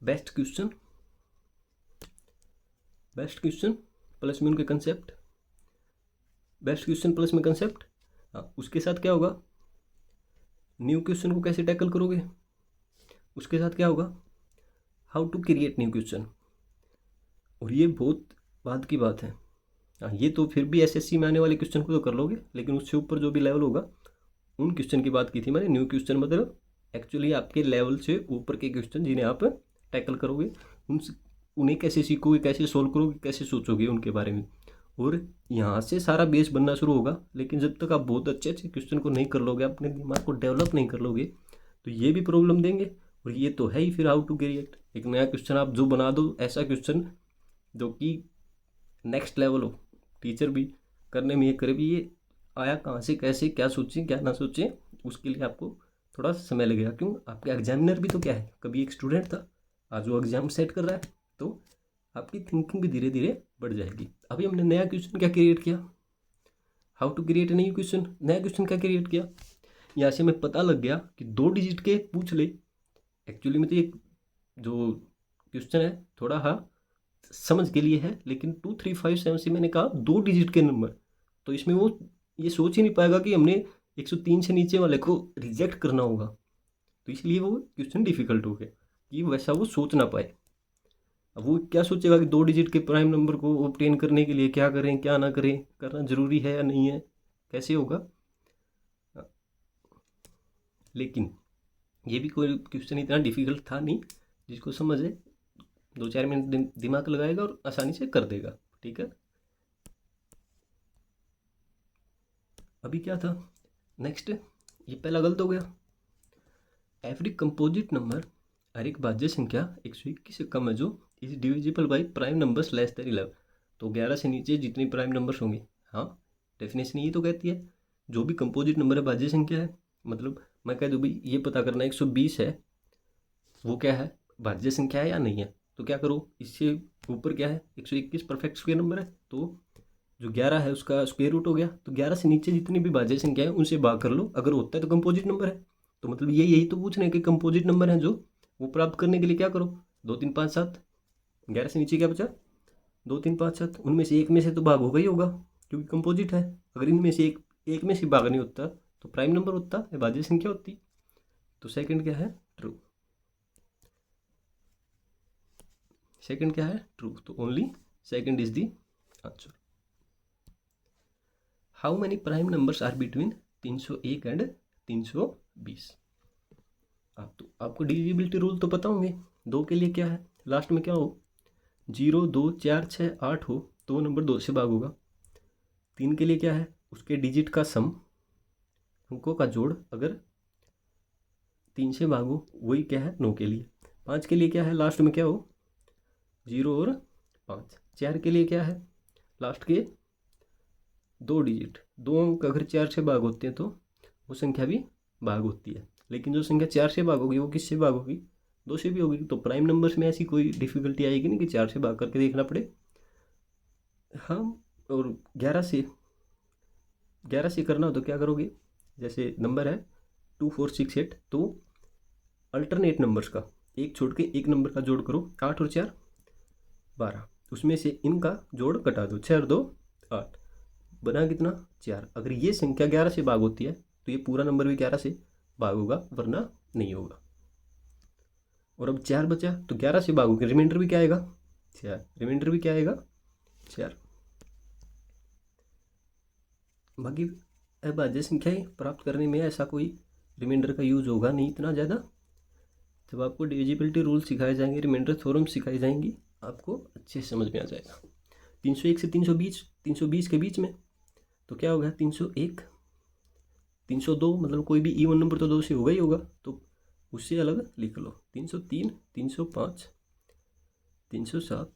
best question, best question plus में उनके कंसेप्ट, बेस्ट क्वेश्चन प्लस में कंसेप्ट। हाँ, उसके साथ क्या होगा, न्यू क्वेश्चन को कैसे टैकल करोगे, उसके साथ क्या होगा, how to create new question. और ये बहुत बाद की बात है। हाँ, ये तो फिर भी एसएससी में आने वाले क्वेश्चन को तो कर लोगे, लेकिन उससे ऊपर जो भी लेवल होगा उन क्वेश्चन की बात की थी मैंने। न्यू क्वेश्चन मतलब एक्चुअली आपके लेवल से ऊपर के क्वेश्चन जिन्हें आप टैकल करोगे, उन्हें कैसे सीखोगे, कैसे सोल्व करोगे, कैसे सोचोगे उनके बारे में, और यहाँ से सारा बेस बनना शुरू होगा। लेकिन जब तक आप बहुत अच्छे अच्छे क्वेश्चन को नहीं कर लोगे, अपने दिमाग को डेवलप नहीं कर लोगे, तो ये भी प्रॉब्लम देंगे। और ये तो है ही फिर हाउ टू क्रिएट एक नया क्वेश्चन आप जो बना दो, ऐसा क्वेश्चन जो कि नेक्स्ट लेवल हो, टीचर भी करने में ये करे भी ये आया कहाँ से, कैसे, क्या सोचें क्या ना सोचें, उसके लिए आपको थोड़ा समय लगेगा। क्यों, आपके एग्जामिनर भी तो क्या है, कभी एक स्टूडेंट था, आज वो एग्जाम सेट कर रहा है, तो आपकी थिंकिंग भी धीरे धीरे बढ़ जाएगी। अभी हमने नया क्वेश्चन क्या क्रिएट किया, how to create new question, नया क्वेश्चन क्या क्रिएट किया, यहाँ से हमें पता लग गया कि 2 डिजिट के पूछ ले। एक्चुअली में तो ये जो क्वेश्चन है थोड़ा हाँ समझ के लिए है, लेकिन 2 3 5 7 से मैंने कहा 2 डिजिट के नंबर, तो इसमें वो ये सोच ही नहीं पाएगा कि हमने 103 से नीचे वाले को रिजेक्ट करना होगा, तो इसलिए वो क्वेश्चन डिफिकल्ट हो गया कि वैसा वो सोच ना पाए। अब वो क्या सोचेगा कि 2 डिजिट के प्राइम नंबर को ऑब्टेन करने के लिए क्या करें क्या ना करें, करना जरूरी है या नहीं है, कैसे होगा। लेकिन ये भी कोई क्वेश्चन इतना डिफिकल्ट था नहीं, जिसको समझ है 2 4 मिनट दिमाग लगाएगा और आसानी से कर देगा। ठीक है, अभी क्या था नेक्स्ट, ये पहला गलत हो गया। एवरी कंपोजिट नंबर, हर एक भाज्य संख्या 121 से कम है जो is divisible by prime numbers less then 11, तो 11 से नीचे जितने प्राइम नंबर्स होंगे। हाँ, डेफिनेशन ये तो कहती है जो भी कंपोजिट नंबर है भाज्य संख्या है, मतलब मैं कह दूँ भाई ये पता करना 120 है, वो क्या है, भाज्य संख्या है या नहीं है, तो क्या करो, इससे ऊपर क्या है 121 परफेक्ट स्क्वायर नंबर है, तो जो 11 है उसका स्क्वायर रूट हो गया, तो 11 से नीचे जितनी भी भाज्य संख्या है उनसे भाग कर लो, अगर होता है तो कंपोजिट नंबर है। तो मतलब यही तो पूछ रहे हैं कि कंपोजिट नंबर है जो, वो प्राप्त करने के लिए क्या करो, 2 3 5 7, 11 से नीचे क्या बचा, 2 3 5 7, उनमें से एक में से तो भाग होगा ही होगा क्योंकि कंपोजिट है। अगर इनमें से एक में से भाग नहीं होता तो प्राइम नंबर होता है, भाज्य संख्या होती। तो सेकंड क्या है, ट्रू। सेकंड क्या है, ट्रू, तो only second is the answer. How many prime numbers are between 301 and 320। तो आपको डिविजिबिलिटी रूल तो पता होंगे, 2 के लिए क्या है, लास्ट में क्या हो, 0 2 4 6 8 हो तो वो नंबर 2 से भाग होगा। 3 के लिए क्या है, उसके डिजिट का सम, अंकों का जोड़, अगर 3 से भागो वही क्या है 9 के लिए। 5 के लिए क्या है, लास्ट में क्या हो, 0 और 5। 4 के लिए क्या है, लास्ट के 2 डिजिट, 2 अंक अगर 4 से भाग होते हैं तो वो संख्या भी भाग होती है, लेकिन जो संख्या 4 से भाग होगी वो किससे भाग होगी, 2 से भी होगी। तो प्राइम नंबर्स में ऐसी कोई डिफिकल्टी आएगी नहीं कि 4 से भाग करके देखना पड़े। हाँ, और 11 से करना हो तो क्या करोगे, जैसे नंबर है 2 4 6 8, तो अल्टरनेट नंबर्स का एक छोड़ के एक नंबर का जोड़ करो, 8 और 4 12, उसमें से इनका जोड़ कटा दो, 6 और 2 8, बना कितना 4। अगर ये संख्या 11 से भाग होती है तो ये पूरा नंबर भी 11 से भाग होगा, वरना नहीं होगा। और अब 4 बचा तो 11 से भाग होगा, रिमाइंडर भी क्या आएगा 4, रिमाइंडर भी क्या आएगा 4। बाकी अभाज्य संख्याएं प्राप्त करने में ऐसा कोई रिमाइंडर का यूज होगा नहीं इतना ज़्यादा। जब आपको डिविजिबिलिटी रूल सिखाए जाएंगे, रिमाइंडर थ्योरम सिखाई जाएंगी, आपको अच्छे से समझ में आ जाएगा। 301 से 320 के बीच में तो क्या होगा 301, 302, मतलब कोई भी इवन नंबर तो 2 से होगा ही होगा, तो उससे अलग लिख लो। 303, 305, 307,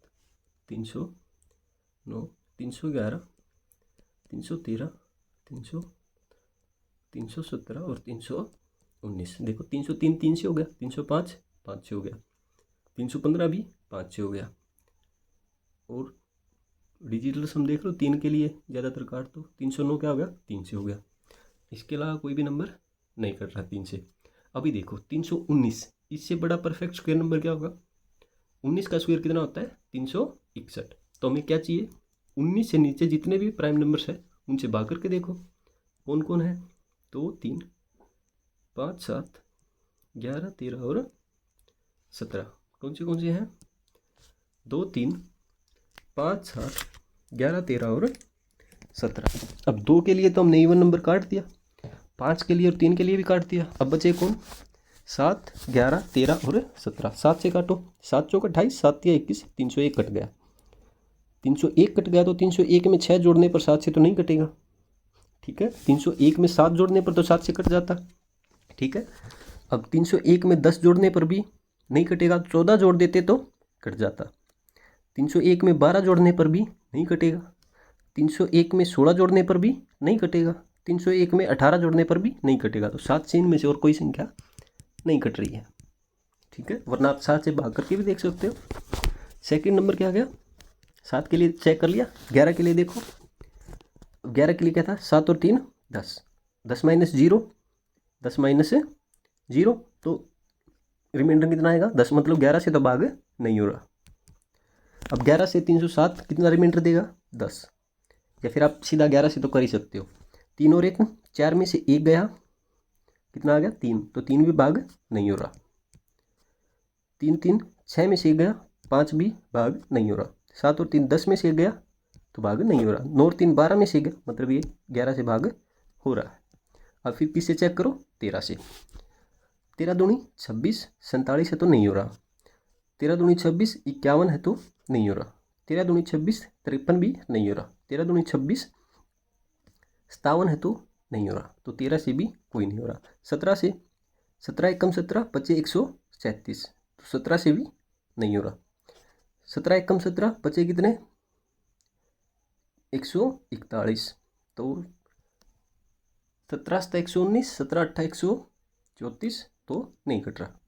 309, 311, 313, 317 और 319। देखो 303 3 से हो गया, 305 5 से हो गया, 315 भी 5 से हो गया। और डिजिटल सम देख लो 3 के लिए ज़्यादातर काट तो 309 क्या हो गया 3 से हो गया। इसके अलावा कोई भी नंबर नहीं कट रहा 3 से। अभी देखो 319, इससे बड़ा परफेक्ट स्क्वायर नंबर क्या होगा 19 का स्क्वायर कितना होता है 361। तो हमें क्या चाहिए 19 से नीचे जितने भी प्राइम नंबर्स है उनसे भाग करके देखो कौन कौन है। 2 3 5 7 11 13 और 17 कौन से हैं 2 3 5 7 11 13 और 17। अब 2 के लिए तो हमने इवन नंबर काट दिया, 5 के लिए और 3 के लिए भी काट दिया। अब बचे कौन 7 11 13 और 17। 7 से काटो, 7 चौक 28, 7 या 21, 301 कट गया। 301 कट गया तो 301 में 6 जोड़ने पर 7 से तो नहीं कटेगा, ठीक है। 301 में 7 जोड़ने पर तो 7 से कट जाता, ठीक है। अब 301 में 10 जोड़ने पर भी नहीं कटेगा, 14 जोड़ देते तो कट जाता। 301 में 12 जोड़ने पर भी नहीं कटेगा, 301 में 16 जोड़ने पर भी नहीं कटेगा, 301 में 18 जोड़ने पर भी नहीं कटेगा। तो 7 से इनमें से और कोई संख्या नहीं कट रही है, ठीक है। वरना आप 7 से भाग करके भी देख सकते हो। सेकंड नंबर क्या आ गया 7 के लिए चेक कर लिया। 11 के लिए देखो, 11 के लिए क्या था 7 और 3 10, 10 माइनस 0, 10 माइनस 0, तो रिमाइंडर कितना आएगा 10, मतलब 11 से तो भाग नहीं हो रहा। अब 11 से 307 कितना रिमाइंडर देगा 10, या फिर आप सीधा 11 से तो कर ही सकते हो। 3 और 1 4 में से 1 गया, कितना आ गया 3, तो 3 भी भाग नहीं हो रहा। 3 3 6 में से 1 गया, 5 भी भाग नहीं हो रहा। 7 और 3 10 में से 1 गया तो भाग नहीं हो रहा। 9 और 3 12 में से 1 गया, मतलब ये 11 से भाग हो रहा है। अब फिर किससे चेक करो 13 से। 13 दूनी 26, 47 है तो नहीं हो रहा। 13 दूनी 26, 51 है तो नहीं हो रहा। 13 दूनी 26, 53 भी नहीं हो रहा। 13 दूनी 26, 57 है तो नहीं हो रहा। तो 13 से भी कोई नहीं हो रहा। 17 से, 17 एकम 17 बचे 137, तो 17 से भी नहीं हो रहा। 17 एकम 17 बचे कितने 141, तो 17 7 119, 17 8 134, तो नहीं कट रहा।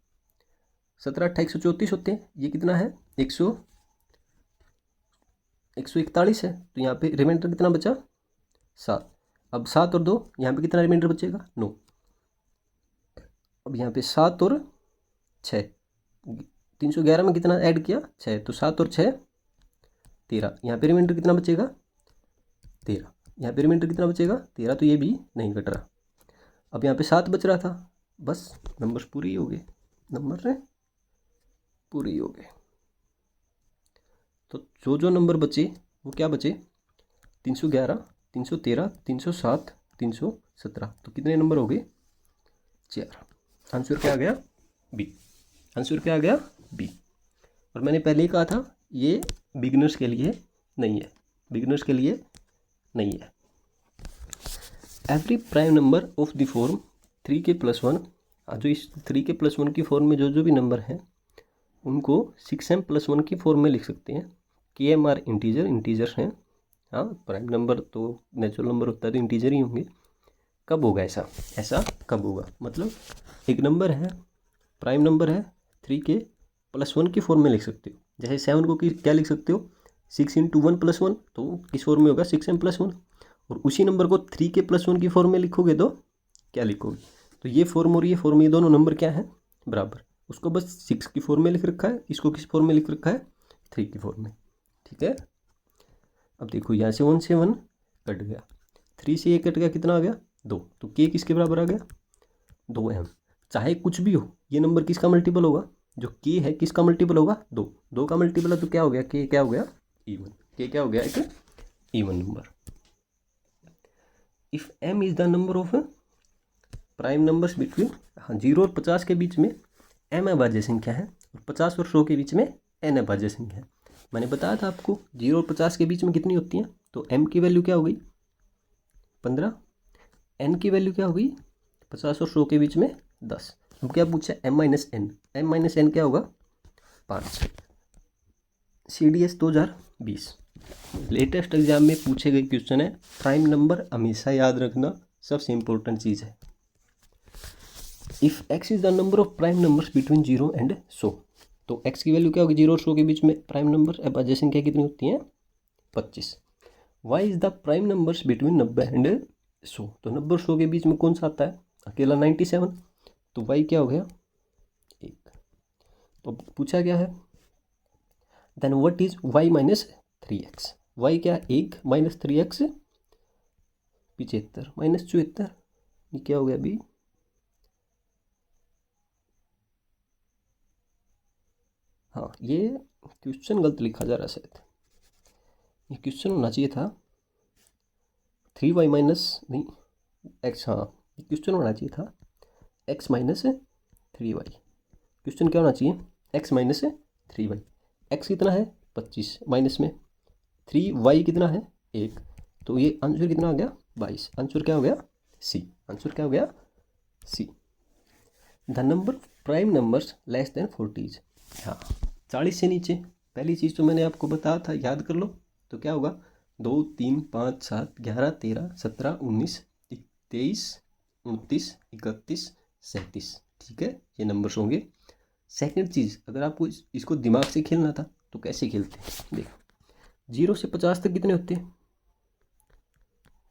17 8 134 होते हैं, ये कितना है 141 है, तो यहाँ पे रिमाइंडर कितना बचा 7। अब 7 और 2, यहाँ पे कितना रिमाइंडर बचेगा 9। अब यहाँ पे 7 और 6, 311 में कितना ऐड किया 6, तो 7 और 6 13, यहाँ पे रिमाइंडर कितना बचेगा 13, यहाँ पे रिमाइंडर कितना बचेगा 13, तो ये भी नहीं कट रहा। अब यहाँ पे 7 बच रहा था, बस नंबर पूरे ही हो गए, नंबर पूरे ही हो गए। तो जो नंबर बचे वो क्या बचे 311, 313, 307, 317, तो कितने नंबर हो गए 4। आंसर क्या आ गया बी, आंसर क्या आ गया बी। और मैंने पहले ही कहा था ये बिगिनर्स के लिए नहीं है, बिगिनर्स के लिए नहीं है। Every prime number of the form 3k+1, जो इस 3k+1 की फॉर्म में जो भी नंबर हैं उनको 6m+1 की फॉर्म में लिख सकते हैं। km आर इंटीजर्स हैं, हाँ प्राइम नंबर तो नेचुरल नंबर होता है तो इंटीजर ही होंगे। कब होगा ऐसा कब होगा, मतलब एक नंबर है प्राइम नंबर है 3k+1 की फॉर्म में लिख सकते हो। जैसे 7 को क्या लिख सकते हो 6 × 1 + 1, तो किस फॉर्म में होगा 6m+1। और उसी नंबर को 3k+1 की फॉर्म में लिखोगे तो क्या लिखोगे, तो ये फॉर्म और ये फॉर्म, ये दोनों नंबर क्या है बराबर। उसको बस 6 की फॉर्म में लिख रखा है, इसको किस फॉर्म में लिख रखा है 3 की फॉर्म में, ठीक है। अब देखो यहाँ से 1 से 1 कट गया, 3 से ये कट गया, कितना आ गया 2, तो k किसके बराबर आ गया 2m। चाहे कुछ भी हो, ये नंबर किसका मल्टीपल होगा, जो k है किसका मल्टीपल होगा 2, 2 का मल्टीपल है तो क्या हो गया k, क्या हो गया इवन, k क्या हो गया एक even number. If m is the number of prime numbers between, हाँ 0 और 50 के बीच में m अभाज्य संख्या है और 50 और 100 के बीच में n अभाज्य संख्या है। मैंने बताया था आपको 0 और 50 के बीच में कितनी होती हैं, तो m की वैल्यू क्या हो गई 15, n की वैल्यू क्या हो गई 50 और 100 के बीच में 10। अब क्या पूछा m minus n, m minus n क्या होगा 5। CDS 2020 लेटेस्ट एग्जाम में पूछे गए क्वेश्चन है, प्राइम नंबर हमेशा याद रखना, सबसे इंपॉर्टेंट चीज़ है। If x is the number of prime numbers between 0 and 100, तो x की वैल्यू क्या होगी 0 और 100 के बीच में प्राइम नंबर अभाज्य संख्या कितनी होती है 25। y is the prime numbers between 90 and 100, तो 90 और 100 के बीच में कौन सा आता है अकेला 97, तो y क्या हो गया 1। तो पूछा क्या है, then what is y minus 3x, y क्या 1 माइनस 3x 75 माइनस 74, ये क्या हो गया अभी, हाँ ये क्वेश्चन गलत लिखा जा रहा है शायद, ये क्वेश्चन होना चाहिए था 3y माइनस नहीं x, हाँ ये क्वेश्चन होना चाहिए था x माइनस 3y, क्वेश्चन क्या होना चाहिए x माइनस 3y। x कितना है 25 माइनस में 3y कितना है 1, तो ये आंसर कितना आ गया 22, आंसर क्या हो गया सी, आंसर क्या हो गया C. The number prime numbers less than 40, हाँ 40 से नीचे, पहली चीज़ तो मैंने आपको बताया था याद कर लो, तो क्या होगा 2 3 5 7 11 13 17 19 23 29 31 37, ठीक है ये नंबर्स होंगे। सेकंड चीज़, अगर आपको इसको दिमाग से खेलना था तो कैसे खेलते हैं, देखो 0 से 50 तक कितने होते हैं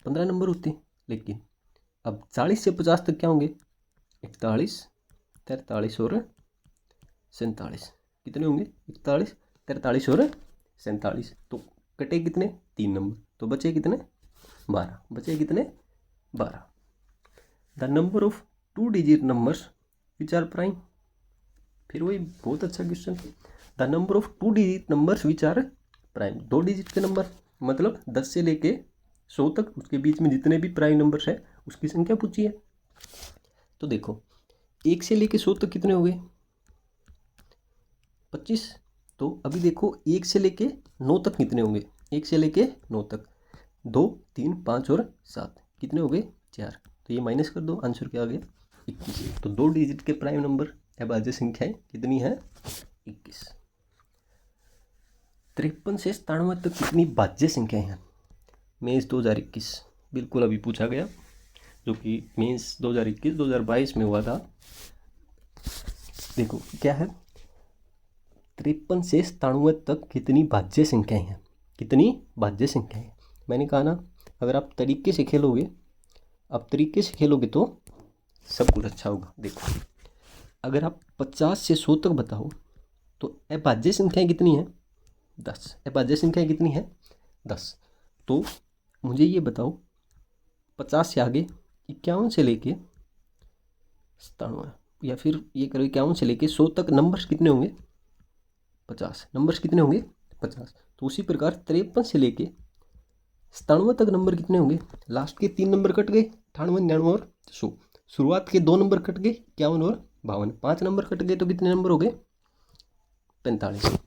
15 नंबर होते हैं, लेकिन अब 40 से 50 तक क्या होंगे 41 43 और 47, कितने होंगे 41 43 और 47, तो कटे कितने 3 नंबर, तो बचे कितने 12, बचे कितने 12। The number of 2 digit numbers which are prime, फिर वही बहुत अच्छा question, the number of 2 digit numbers which are prime, 2 digit के नंबर मतलब 10 से लेके 100 तक, उसके बीच में जितने भी प्राइम नंबर्स है उसकी संख्या पूछी है। तो देखो 1 से लेके 100 तक कितने हो गए 25, तो अभी देखो 1 से लेके 9 तक कितने होंगे, 1 से लेके 9 तक 2 3 5 और 7, कितने हो गए 4, तो ये माइनस कर दो, आंसर क्या आ गया 21। तो 2 डिजिट के प्राइम नंबर अभाज्य संख्याएं कितनी है 21। 53 से 97 तक कितनी भाज्य संख्याएं हैं, मेंस 2021 बिल्कुल अभी पूछा गया, जो कि मेंस 2021-2022 में हुआ था। देखो क्या है 53 से 97 तक कितनी भाज्य संख्याएं हैं, कितनी भाज्य संख्याएं, मैंने कहा ना अगर आप तरीके से खेलोगे, आप तरीके से खेलोगे तो सब कुछ अच्छा होगा। देखो अगर आप 50 से 100 तक बताओ तो अभाज्य संख्याएं कितनी है 10, अभाज्य संख्याएं कितनी है 10, तो मुझे ये बताओ 50 से आगे 51 से लेके 97, या फिर ये करो 51 से लेके 100 तक नंबर्स कितने होंगे 50, नंबर्स कितने होंगे 50, तो उसी प्रकार 53 से लेके 97 तक नंबर कितने होंगे, लास्ट के 3 नंबर कट गए 98 99 और 100, शुरुआत के 2 नंबर कट गए 51 और 52, 5 नंबर कट गए तो कितने नंबर हो गए 45।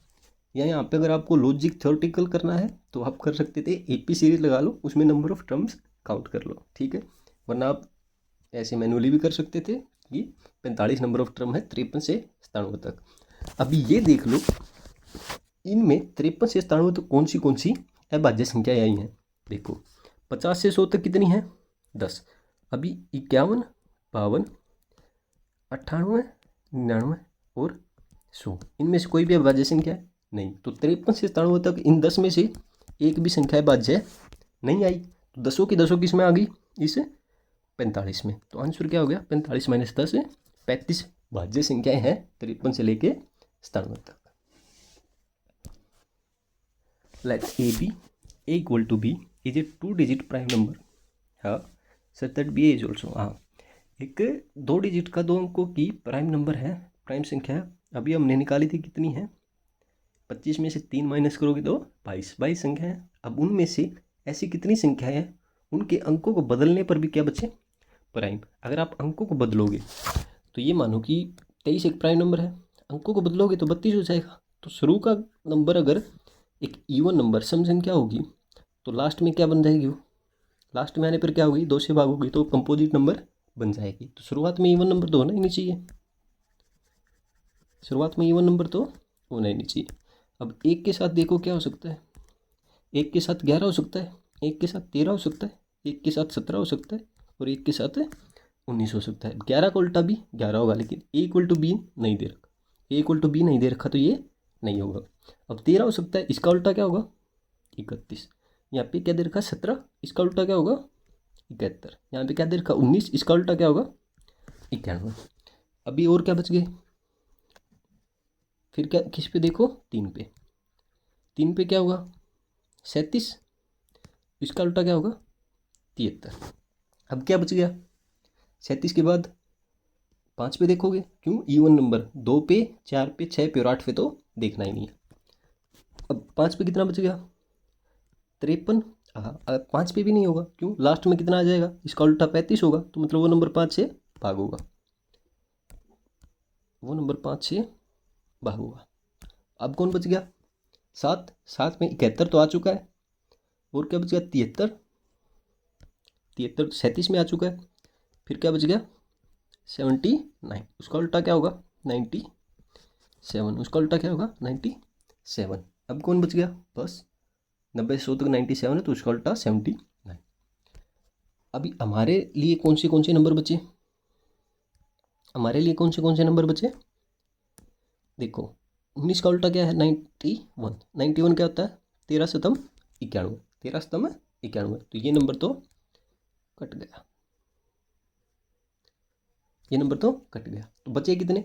या यहाँ पे अगर आपको लॉजिक थ्योरेटिकल करना है तो आप कर सकते थे AP सीरीज लगा लो, उसमें नंबर ऑफ टर्म्स काउंट कर लो, ठीक है, वरना आप ऐसे मैनुअली भी कर सकते थे कि 45 नंबर ऑफ टर्म है 53 से 97 तक। अभी ये देख लो इनमें 53 से 97 तक कौन सी अभाज्य संख्याएं आई हैं, देखो 50 से 100 तक कितनी है 10, अभी 51 52 98 99 और 100, इनमें से कोई भी अभाज्य संख्या है नहीं, तो 53 से 97 तक इन 10 में से एक भी संख्या भाज्य नहीं आई, तो 10 की 10 किस में आ गई इस 45 में, तो आंसर क्या हो गया 45 माइनस 10 35 भाज्य संख्याएं हैं 53 से लेके 97 तक। Let A B equal to B is a 2 digit prime number, हाँ such that B is also, हाँ एक 2 डिजिट का 2 अंकों की प्राइम नंबर है, प्राइम संख्या है। अभी हमने निकाली थी कितनी है, 25 में से 3 माइनस करोगे तो 22 संख्या है। अब उनमें से ऐसी कितनी संख्याएं हैं उनके अंकों को बदलने पर भी क्या बचे, प्राइम। अगर आप अंकों को बदलोगे तो ये मानो कि 23 एक प्राइम नंबर है, अंकों को बदलोगे तो 32 हो जाएगा। तो शुरू का नंबर अगर एक इवन नंबर सम संख्या होगी तो लास्ट में क्या बन जाएगी, वो लास्ट में आने पर क्या होगी, 2 से भागोगी तो कंपोजिट नंबर बन जाएगी। तो शुरुआत में इवन नंबर तो होना ही नहीं चाहिए, शुरुआत में इवन नंबर तो होना ही नहीं चाहिए। अब एक के साथ देखो क्या हो सकता है, एक के साथ 11 हो सकता है, एक के साथ 13 हो सकता है, एक के साथ 17 हो सकता है और एक के साथ 19 हो सकता है। 11 का उल्टा भी 11 होगा, लेकिन ए इक्वल टू बी नहीं दे रखा, ए इक्वल टू बी नहीं दे रखा तो ये नहीं होगा। अब 13 हो सकता है, इसका उल्टा क्या होगा 31। यहाँ पे क्या दे रखा 17, इसका उल्टा क्या होगा 71। यहाँ पे क्या दे रखा 19, इसका उल्टा क्या होगा 91। अभी और क्या बच गए, फिर क्या किस पे देखो 3 पे, 3 पे क्या होगा 37, इसका उल्टा क्या होगा 73। अब क्या बच गया 37 के बाद 5 पे देखोगे, क्यों इवन नंबर 2 पे 4 पे 6 पे और 8 पे तो देखना ही नहीं है। अब 5 पे कितना बच गया 53। हाँ अब 5 पे भी नहीं होगा, क्यों लास्ट में कितना आ जाएगा, इसका उल्टा 35 होगा, तो मतलब वो नंबर 5 से भाग होगा, वो नंबर 5 से भाग होगा। अब कौन बच गया 7, 7 में 71 तो आ चुका है, और क्या बच गया 73, 73 37 में आ चुका है। फिर क्या बच गया 79, उसका उल्टा क्या होगा 97, उसका उल्टा क्या होगा 97। अब कौन बच गया बस 90 से 100 तक 97 है तो उसका उल्टा 79। अभी हमारे लिए कौन से नंबर बचे, हमारे लिए कौन से नंबर बचे, देखो 19 का उल्टा क्या है 91, 91 क्या होता है 13 शतम 91, 13 शतम 91, तो ये नंबर तो कट गया, ये नंबर तो कट गया। तो बचे कितने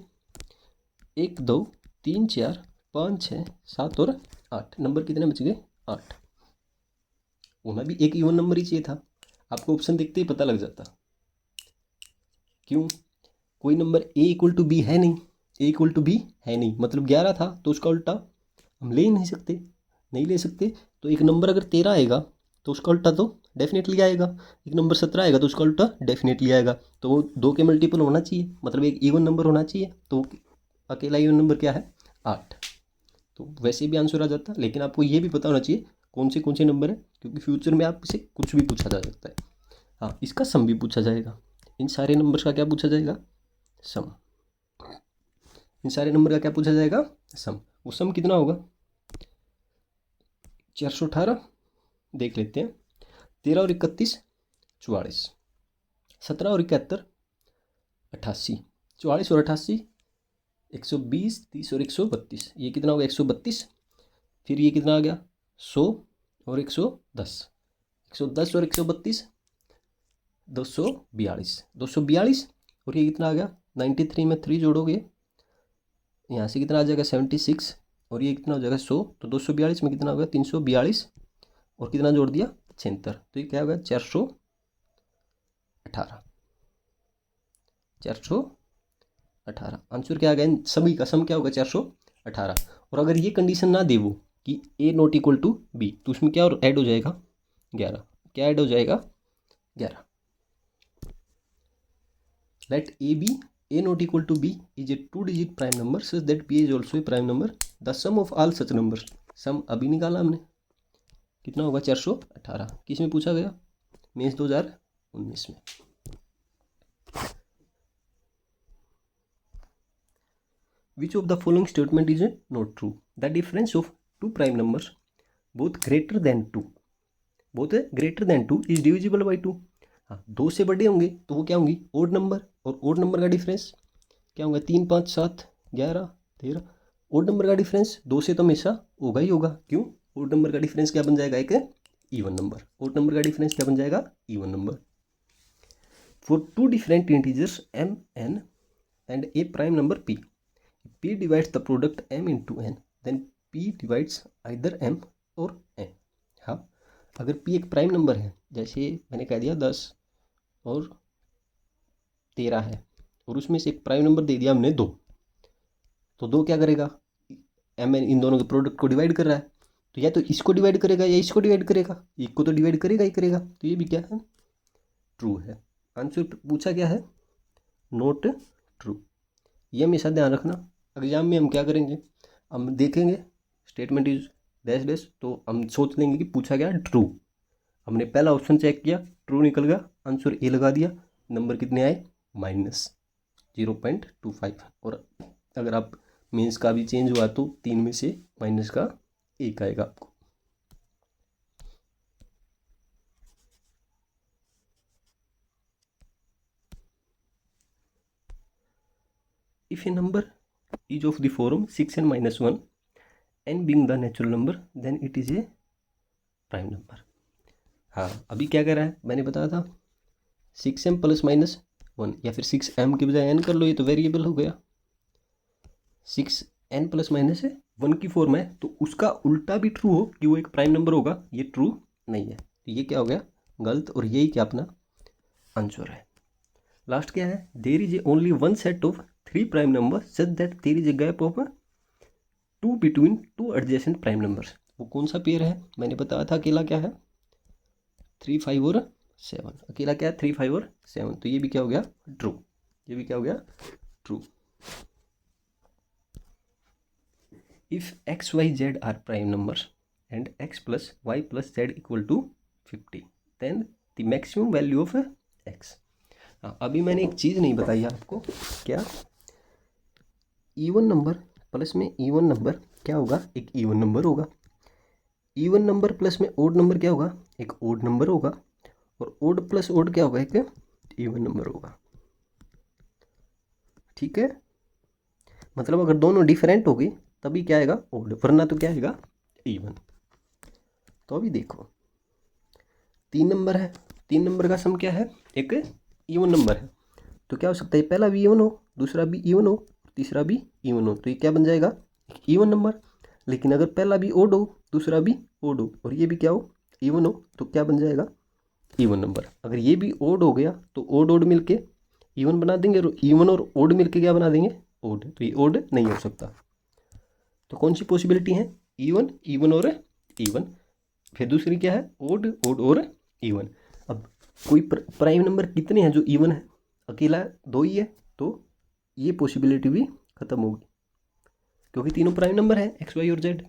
1 2 3 4 5 6 7 और 8, नंबर कितने बच गए 8। होना भी एक इवन नंबर ही चाहिए था, आपको ऑप्शन देखते ही पता लग जाता। क्यों, कोई number a equal to b है नहीं, ए इक्वल टू बी है नहीं, मतलब 11 था तो उसका उल्टा हम ले ही नहीं सकते, नहीं ले सकते। तो एक नंबर अगर 13 आएगा तो उसका उल्टा तो डेफिनेटली आएगा, एक नंबर 17 आएगा तो उसका उल्टा डेफिनेटली आएगा, तो वो 2 के मल्टीपल होना चाहिए, मतलब एक इवन नंबर होना चाहिए। तो अकेला इवन नंबर क्या है 8, तो वैसे भी आंसर आ जाता। लेकिन आपको ये भी पता होना चाहिए कौन से नंबर है, क्योंकि फ्यूचर में आपसे कुछ भी पूछा जा सकता है। हाँ इसका सम भी पूछा जाएगा, इन सारे नंबर्स का क्या पूछा जाएगा सम, इन सारे नंबर का क्या पूछा जाएगा सम। वो सम कितना होगा 418, देख लेते हैं। 13 और 31 44, 17 और 71 88, 44 और 88 120, 30 और 132, ये कितना होगा 132। फिर ये कितना आ गया 100 और 110, 110 और 132 242, 242। और ये कितना आ गया 93 में 3 जोड़ोगे यहाँ से कितना आ जाएगा 76, और ये कितना हो जाएगा 100, तो 242 में कितना हो गया 342, और कितना जोड़ दिया 76, तो ये क्या होगा 418, 418 आंसर क्या आ गया सभी का सम क्या होगा 418। और अगर ये कंडीशन ना दे वो कि ए नॉट इक्वल टू बी, तो उसमें क्या और ऐड हो जाएगा 11, क्या ऐड हो जाएगा 11। Let A b a not equal to b is a 2-digit prime number such that b is also a prime number. The sum of all such numbers, सम अभी निकाला हमने कितना होगा 418, किस में पूछा गया मेंस 2019 में। Which of the following statement is not true? The difference of two prime numbers both greater than 2 is divisible by 2। हाँ 2 से बड़े होंगे तो वो क्या होंगी ओड नंबर, और ओड नंबर का डिफरेंस क्या होगा 3 5 7 11 13। ओड नंबर का डिफरेंस 2 से तो हमेशा होगा ही होगा, क्यों ओड नंबर का डिफरेंस क्या बन जाएगा एक इवन नंबर, ओड नंबर का डिफरेंस क्या बन जाएगा even number. For two different integers m n and a prime number p, p divides the product m into n, then p divides either m or n। हाँ अगर p एक prime number है, जैसे मैंने कह दिया 10 और 13 है, और उसमें से एक प्राइम नंबर दे दिया हमने 2, तो 2 क्या करेगा, m इन दोनों के प्रोडक्ट को डिवाइड कर रहा है, तो या तो इसको डिवाइड करेगा या इसको डिवाइड करेगा, एक को तो डिवाइड करेगा ही करेगा, तो ये भी क्या है, ट्रू है। आंसर पूछा क्या है, नॉट ट्रू। ये हमेशा ध्यान रखना। एग्जाम में हम क्या करेंगे, हम देखेंगे स्टेटमेंट इज डैश डैश, तो हम सोच लेंगे कि पूछा क्या, ट्रू। हमने पहला ऑप्शन चेक किया, ट्रू निकल गया, आंसर ए लगा दिया, नंबर कितने आए, -0.25। और अगर आप मीन्स का भी चेंज हुआ तो 3 में से माइनस का 1 आएगा आपको। If A number is of the form 6n - 1 n being the natural number then it is a prime number. हाँ, अभी क्या कर रहा है, मैंने बताया था 6m ± 1, या फिर 6m के बजाय n कर लो, ये तो वेरिएबल हो गया। 6n ± 1 की फॉर्म है, तो उसका उल्टा भी ट्रू हो कि वो एक प्राइम नंबर होगा, ये ट्रू नहीं है, तो ये क्या हो गया, गलत, और यही क्या अपना आंसर है। लास्ट क्या है, there is only one set of 3 prime number such that there is a gap of 2 between 2 adjacent prime numbers. वो कौन सा पेयर है, मैंने बताया था अकेला क्या है, 3, 5 और 7, अकेला क्या है, 3, 5 और 7, तो ये भी क्या हो गया, ट्रू, ये भी क्या हो गया, true. If x, y, z are prime numbers and x plus y plus z equal to 50, then the maximum value of x। हाँ, अभी मैंने एक चीज़ नहीं बताई आपको, क्या, इवन नंबर प्लस में इवन नंबर क्या होगा, एक इवन नंबर होगा। इवन नंबर प्लस में ओड नंबर क्या होगा, एक ओड नंबर होगा। और ओड प्लस ओड क्या होगा, एक इवन नंबर होगा। ठीक है, मतलब अगर दोनों डिफरेंट होगी तभी क्या आएगा, ओड, वरना तो क्या आएगा, इवन। तो अभी देखो 3 नंबर है, 3 नंबर का सम क्या है, एक इवन नंबर है, तो क्या हो सकता है, पहला भी इवन हो, दूसरा भी इवन हो, तीसरा भी इवन हो, तो ये क्या बन जाएगा, एक इवन नंबर। लेकिन अगर पहला भी ओड हो, दूसरा भी ओड हो, और ये भी क्या हो, इवन हो, तो क्या बन जाएगा, इवन नंबर। अगर ये भी ओड हो गया तो ओड ओड मिलके इवन बना देंगे, और इवन और ओड मिलके क्या बना देंगे, ओड, तो ये ओड नहीं हो सकता। तो कौन सी पॉसिबिलिटी है, इवन, इवन और इवन। फिर दूसरी क्या है, ओड, ओड और इवन। अब कोई प्राइम नंबर कितने हैं जो इवन है, अकेला 2 ही है, तो ये पॉसिबिलिटी भी खत्म होगी, क्योंकि तीनों प्राइम नंबर है एक्स, वाई और जेड,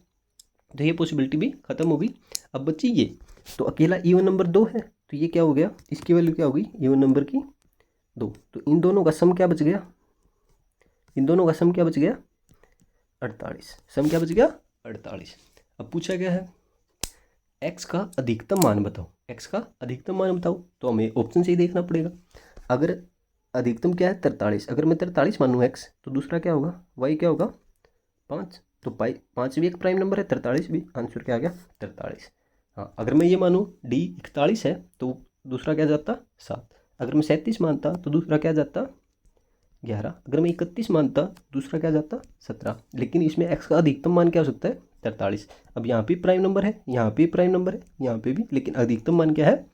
तो ये पॉसिबिलिटी भी खत्म होगी। अब बची ये, तो अकेला इवन नंबर 2 है, तो ये क्या हो गया, इसकी वैल्यू क्या होगी, इवन नंबर की 2, तो इन दोनों का सम क्या बच गया, इन दोनों का सम क्या बच गया, 48, सम क्या बच गया, 48। अब पूछा गया है x का अधिकतम मान बताओ, x का अधिकतम मान बताओ, तो हमें ऑप्शन से ही देखना पड़ेगा। अगर अधिकतम क्या है, 43, अगर मैं 43 मानूँ x, तो दूसरा क्या होगा, y क्या होगा, 5, तो 5 भी एक प्राइम नंबर है, 43 भी, आंसर क्या आ गया, 43। हाँ, अगर मैं ये मानूँ d 41 है, तो दूसरा क्या जाता, 7। अगर मैं 37 मानता तो दूसरा क्या जाता, 11। अगर मैं 31 मानता दूसरा क्या जाता, 17। लेकिन इसमें x का अधिकतम मान क्या हो सकता है, 43। अब यहाँ पे प्राइम नंबर है, यहाँ पे प्राइम नंबर है, यहाँ पे भी, लेकिन अधिकतम मान क्या है,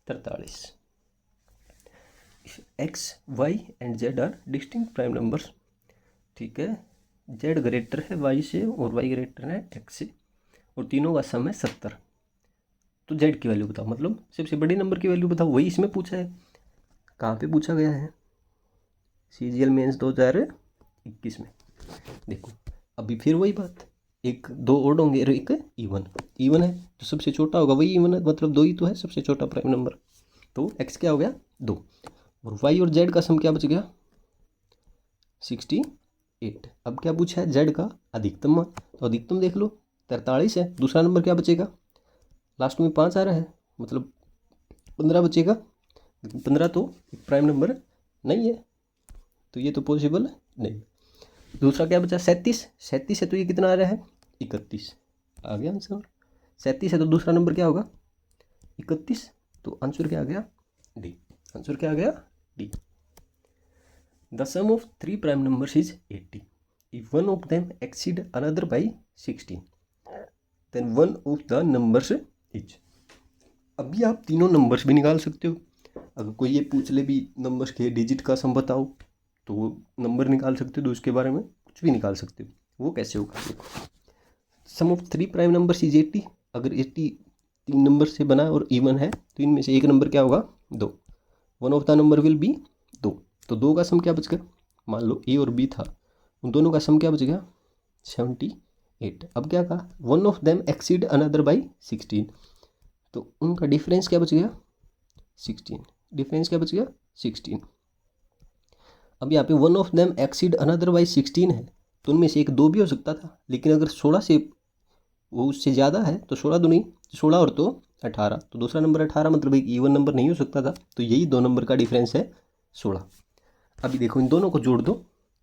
43। x, y and z are distinct prime numbers. ठीक है, z ग्रेटर है y से और y ग्रेटर है x से, और तीनों का सम है 70। तो z की वैल्यू बताओ, मतलब सबसे बड़े नंबर की वैल्यू बताओ, वही इसमें पूछा है। कहाँ पे पूछा गया है, CGL मेंस 2021 में। देखो अभी फिर वही बात, एक 2 ओड होंगे और एक इवन, इवन है तो सबसे छोटा होगा वही इवन है, मतलब 2 ही तो है सबसे छोटा प्राइम नंबर, तो x क्या हो गया, 2, और y और z का सम क्या बच गया, 68। अब क्या पूछा है, z का अधिकतम मान, तो अधिकतम देख लो 43 है, दूसरा नंबर क्या बचेगा, लास्ट में 5 आ रहा है, मतलब 15 बचेगा, लेकिन 15 तो एक प्राइम नंबर नहीं है, तो ये तो पॉसिबल नहीं। दूसरा क्या बचा, 37 है, तो ये कितना आ रहा है, 31, आ गया आंसर। 37 है तो दूसरा नंबर क्या होगा, 31, तो आंसर क्या आ गया, डी, आंसर क्या आ गया, D. The sum of 3 prime numbers is 80 if one of them exceed another by 16 then one of the numbers is. अभी आप तीनों नंबर्स भी निकाल सकते हो। अगर कोई ये पूछ ले भी नंबर्स के डिजिट का सम बताओ, तो वो नंबर निकाल सकते हो, तो उसके बारे में कुछ भी निकाल सकते हो। वो कैसे होगा देखो, sum of three prime numbers is 80। अगर 80 तीन नंबर से बना है और इवन है, तो इनमें से एक नंबर क्या होगा, 2। One of the number will be 2। तो 2 का सम क्या बच गया, मान लो ए और बी था, उन दोनों का सम क्या बच गया, 78। अब क्या कहा, one of them exceed another by 16। तो उनका डिफरेंस क्या बच गया, 16। डिफरेंस क्या बच गया, 16। अब यहाँ पे one of them exceed another by 16 है, तो उनमें से एक 2 भी हो सकता था, लेकिन अगर 16 से वो उससे ज़्यादा है तो 16 दूनी 16 और तो 18, तो दूसरा नंबर 18 मतलब एक इवन नंबर नहीं हो सकता था, तो यही 2 नंबर का डिफरेंस है 16। अभी देखो इन दोनों को जोड़ दो,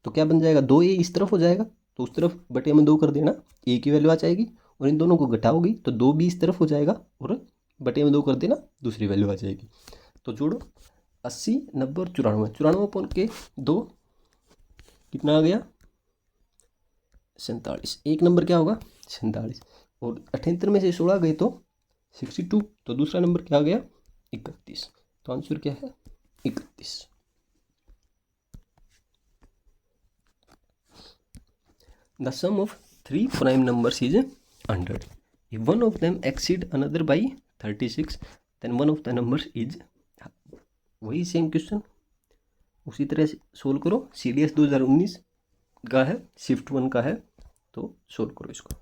तो क्या बन जाएगा, 2 ए इस तरफ हो जाएगा, तो उस तरफ बटे में 2 कर देना, ए की वैल्यू आ जाएगी। और इन दोनों को घटाओगी तो 2 बी इस तरफ हो जाएगा, और बटे में 2 कर देना, दूसरी वैल्यू आ जाएगी। तो जोड़ो 80, 90 और 94, 94 पॉइंट के 2 कितना आ गया, 47। एक नंबर क्या होगा, 47। और 78 में से 16 गए तो 62, तो दूसरा नंबर क्या आ गया, 31। तो आंसर क्या है, 31। The sum of three prime numbers is 100। if one of them exceed another by 36, then one of the numbers is, वही सेम क्वेश्चन उसी तरह से सोल्व करो। CDS 2019 का है, शिफ्ट 1 का है, तो सोल्व करो इसको।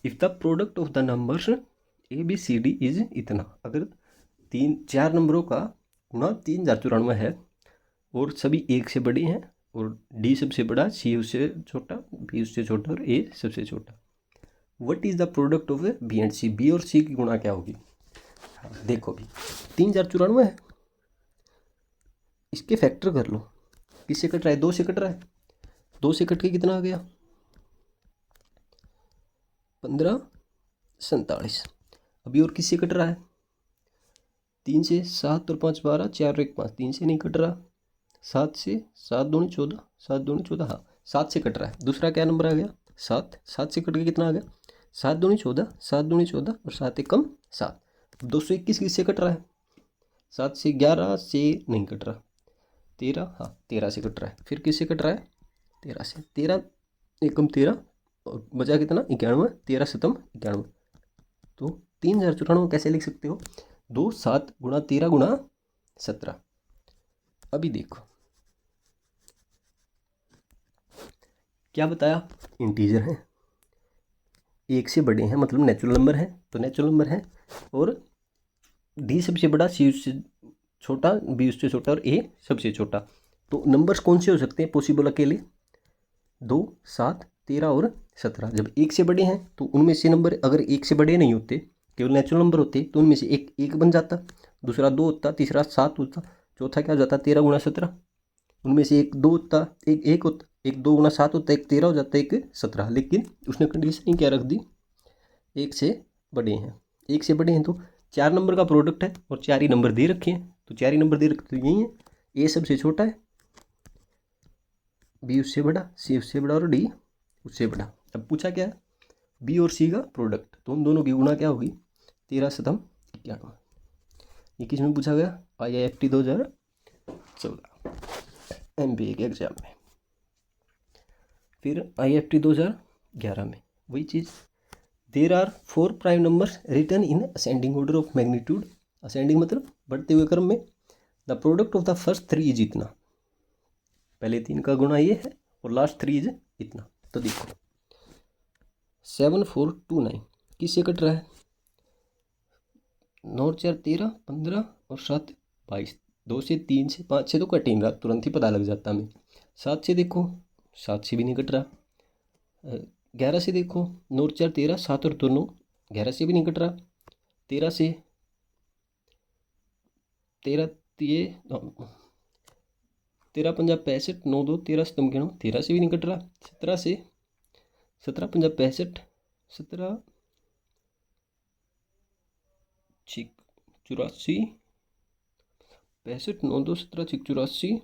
If the product of the numbers ABCD is इतना, अगर 4 नंबरों का गुणा 3094 है और सभी एक से बड़े हैं, और D सबसे बड़ा, C उससे छोटा, B उससे छोटा और A सबसे छोटा, what is the product of B and C, B और C की गुणा क्या होगी। हाँ, देखो भी 3094 है, इसके फैक्टर कर लो। किससे कट रहा है, 2 से कट रहा है, 2 से कट के कितना आ गया, 1547। अभी और किससे कट रहा है, 3 से, 7 और 5 12, 4 और 1 5, 3 से नहीं कट रहा, 7 से, 7 दूनी 14, 7 दूनी 14, हाँ 7 से कट रहा है। दूसरा क्या नंबर आ गया, 7, 7 से कट के कितना आ गया, 7 दूनी 14, 7 दूनी 14 और 7 एक कम 7। 221 किससे कट रहा है, 7 से, 11 से नहीं कट रहा, 13, हाँ 13 से कट रहा है। फिर किससे कट रहा है, 13 से, 13 एकम 13 और बचा कितना, 91, 13 शतम 91। तो 3094 कैसे लिख सकते हो, 2 7 गुणा 13 गुणा 17। अभी देखो क्या बताया, इंटीजर है, एक से बड़े हैं मतलब नेचुरल नंबर है, तो नेचुरल नंबर है, और डी सबसे बड़ा, सी उससे छोटा, बी उससे छोटा और ए सबसे छोटा। तो नंबर्स कौन से हो सकते हैं पॉसिबल अकेले, 2 7 13 और 17। जब एक से बड़े हैं तो उनमें से नंबर अगर एक से बड़े नहीं होते, केवल नेचुरल नंबर होते, तो उनमें से एक बन जाता, दूसरा 2 होता, तीसरा 7 होता, चौथा क्या हो जाता, 13 गुणा 17। उनमें से एक 2 होता, एक होता, एक 2 गुणा 7 होता, एक 13 हो जाता, एक 17। लेकिन उसने कंडीशन क्या रख दी, एक से बड़े हैं, एक से बड़े हैं तो 4 नंबर का प्रोडक्ट है, और 4 ही नंबर दे रखे हैं, तो 4 ही नंबर दे रखे, तो यही है, ए सबसे छोटा है, बी उससे बड़ा, सी उससे बड़ा और डी उससे बड़ा। अब पूछा क्या, बी और सी का प्रोडक्ट, तो उन दोनों की गुणा क्या होगी, 13 शतम 91। ये किस में पूछा गया, IIFT 2014 MBA के एग्जाम में। फिर IIFT 2011 में वही चीज़, there are 4 prime numbers written in ascending order of magnitude. Ascending मतलब बढ़ते हुए क्रम में। The product of the first 3 is इतना, पहले 3 का गुणा ये है और लास्ट 3 इज इतना। तो देखो 7429 किससे कट रहा है, 9 4 13 15 और 7 22, 2 से 3 से 5 से तो कट ही नहीं रहा, तुरंत ही पता लग जाता हमें। 7 से देखो, 7 से भी नहीं कट रहा। 11 से देखो, 9 4 13, 7 और 2 9, 11 से भी नहीं कट रहा। 13 से, 13 ये 13 पंजा 65, 9 2 13 स्तंभ गिनो, 13 से भी नहीं कट रहा। 17 से, 17 पंजा 65, 17 छिक 84, 65 9 2 17 छिक 84,